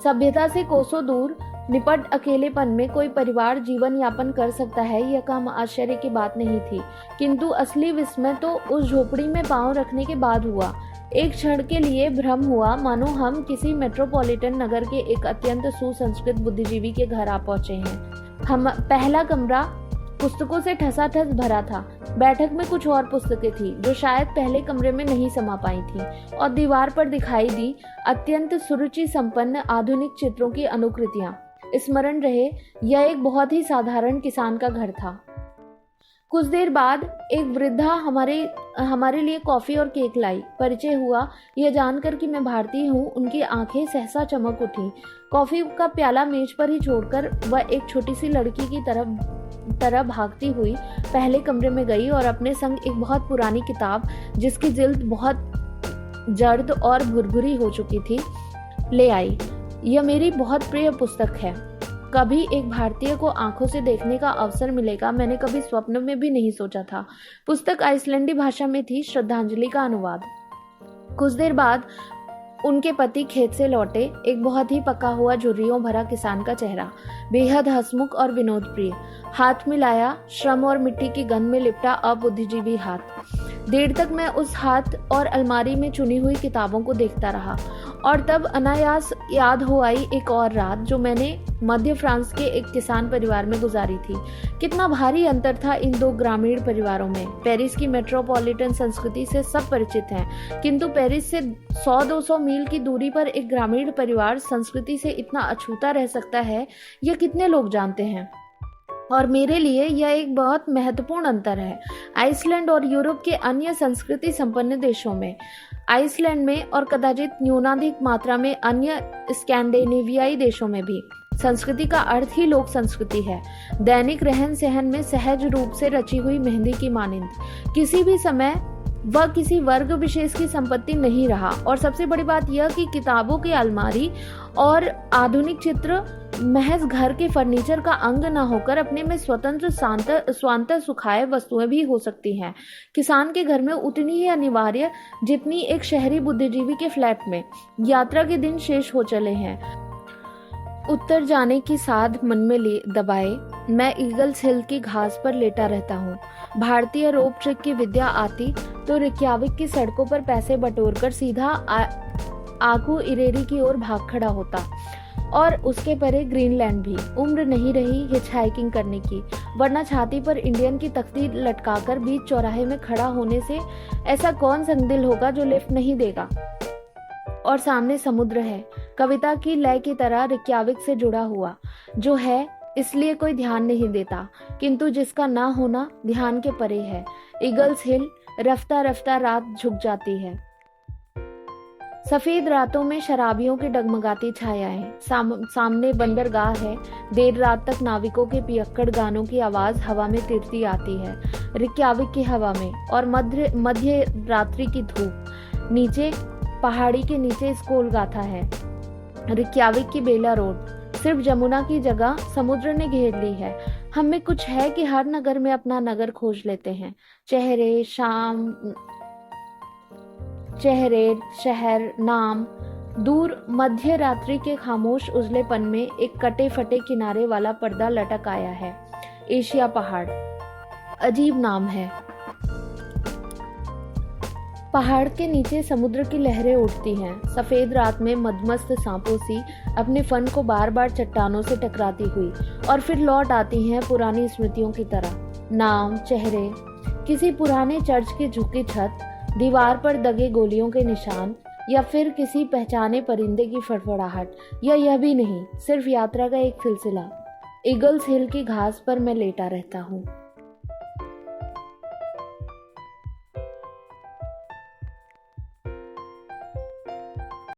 सभ्यता से कोसों दूर निपट अकेलेपन में कोई परिवार जीवन यापन कर सकता है, यह कम आश्चर्य की बात नहीं थी। किंतु असली विस्मय तो उस झोपड़ी में पांव रखने के बाद हुआ। एक क्षण के लिए भ्रम हुआ, मानो हम किसी मेट्रोपॉलिटन नगर के एक अत्यंत सुसंस्कृत बुद्धिजीवी के घर आ पहुंचे हैं। हम पहला कमरा पुस्तकों से ठसाठस भरा था। बैठक में कुछ और पुस्तकें थी जो शायद पहले कमरे में नहीं समा पाई थी, और दीवार पर दिखाई दी अत्यंत सुरुचि संपन्न आधुनिक चित्रों की अनुकृतियां। स्मरण रहे, यह एक बहुत ही साधारण किसान का घर था। कुछ देर बाद एक वृद्धा हमारे लिए कॉफी और केक लाई। परिचय हुआ। यह जानकर कि मैं भारतीय हूँ, उनकी आंखें सहसा चमक उठी। कॉफी का प्याला मेज पर ही छोड़कर वह एक छोटी सी लड़की की तरह भागती हुई पहले कमरे में गई और अपने संग एक बहुत पुरानी किताब, जिसकी जिल्द बहुत जर्द और भुरभुरी हो चुकी थी, ले आई। यह मेरी बहुत प्रिय पुस्तक है। कभी एक भारतीय को आंखों से देखने का अवसर मिलेगा, मैंने कभी स्वप्न में भी नहीं सोचा था। पुस्तक आइसलैंडी भाषा में थी, श्रद्धांजलि का अनुवाद। कुछ देर बाद उनके पति खेत से लौटे। एक बहुत ही पका हुआ झुर्रियों भरा किसान का चेहरा, बेहद हंसमुख और विनोद प्रिय। हाथ मिलाया, श्रम और मिट्टी की गंध में लिपटा अबुद्धिजीवी हाथ। देर तक मैं उस हाथ और अलमारी में चुनी हुई किताबों को देखता रहा, और तब अनायास याद हो आई एक और रात जो मैंने मध्य फ्रांस के एक किसान परिवार में गुजारी थी। कितना भारी अंतर था इन दो ग्रामीण परिवारों में। पेरिस की मेट्रोपॉलिटन संस्कृति से सब परिचित हैं, किंतु पेरिस से 100-200 मील की दूरी पर एक ग्रामीण परिवार संस्कृति से इतना अछूता रह सकता है, यह कितने लोग जानते हैं। और मेरे लिए यह एक बहुत महत्वपूर्ण अंतर है। आइसलैंड और यूरोप के अन्य संस्कृति संपन्न देशों में, आइसलैंड में और कदाचित न्यूनाधिक मात्रा में अन्य स्कैंडिनेवियाई देशों में भी, संस्कृति का अर्थ ही लोक संस्कृति है। दैनिक रहन सहन में सहज रूप से रची हुई मेहंदी की मानिंद किसी भी समय वह किसी वर्ग विशेष की संपत्ति नहीं रहा। और सबसे बड़ी बात यह कि किताबों की अलमारी और आधुनिक चित्र महज घर के फर्नीचर का अंग न होकर अपने में स्वतंत्र स्वांतः सुखाए वस्तुएं भी हो सकती हैं। किसान के घर में उतनी ही अनिवार्य जितनी एक शहरी बुद्धिजीवी के फ्लैट में। यात्रा के दिन शेष हो चले हैं। उत्तर जाने की साध मन में दबाए मैं ईगल्स हिल की घास पर लेटा रहता हूँ। भारतीय रोप ट्रिक की विद्या आती तो रिक्याविक की सड़कों पर पैसे बटोरकर सीधा आकू इरेरी की ओर भाग खड़ा होता, और उसके परे ग्रीनलैंड भी। उम्र नहीं रही हिचहाइकिंग करने की, वरना छाती पर इंडियन की तख्ती लटकाकर बीच चौराहे में खड़ा होने से ऐसा कौन संगदिल होगा जो लिफ्ट नहीं देगा। और सामने समुद्र है, कविता की लय की तरह रिक्याविक से जुड़ा हुआ, जो है इसलिए कोई ध्यान नहीं देता, किंतु जिसका ना होना ध्यान के परे है। ईगल्स हिल रफ्ता रफ्ता रात झुक जाती है। सफेद रातों में शराबियों की डगमगाती छायाएं, सामने बंदरगाह है। देर रात तक नाविकों के पियक्कड़ गानों की आवाज हवा में तिरती आती है, रिक्याविक की हवा में। और मध्य रात्रि की धूप नीचे पहाड़ी के नीचे स्कोल गाथा है। रिक्याविक की बेला रोड सिर्फ जमुना की जगह समुद्र ने घेर ली है। हम में कुछ है कि हर नगर में अपना नगर खोज लेते हैं। चेहरे, शहर, नाम। दूर मध्य रात्रि के खामोश उजलेपन में एक कटे फटे किनारे वाला पर्दा लटक आया है। एशिया पहाड़, अजीब नाम है। पहाड़ के नीचे समुद्र की लहरें उठती हैं, सफेद रात में मदमस्त सांपों सी अपने फन को बार बार चट्टानों से टकराती हुई, और फिर लौट आती हैं पुरानी स्मृतियों की तरह। नाम, चेहरे, किसी पुराने चर्च की झुकी छत, दीवार पर दगे गोलियों के निशान, या फिर किसी पहचाने परिंदे की फड़फड़ाहट, या यह भी नहीं, सिर्फ यात्रा का एक सिलसिला। ईगल्स हिल की घास पर मैं लेटा रहता हूँ।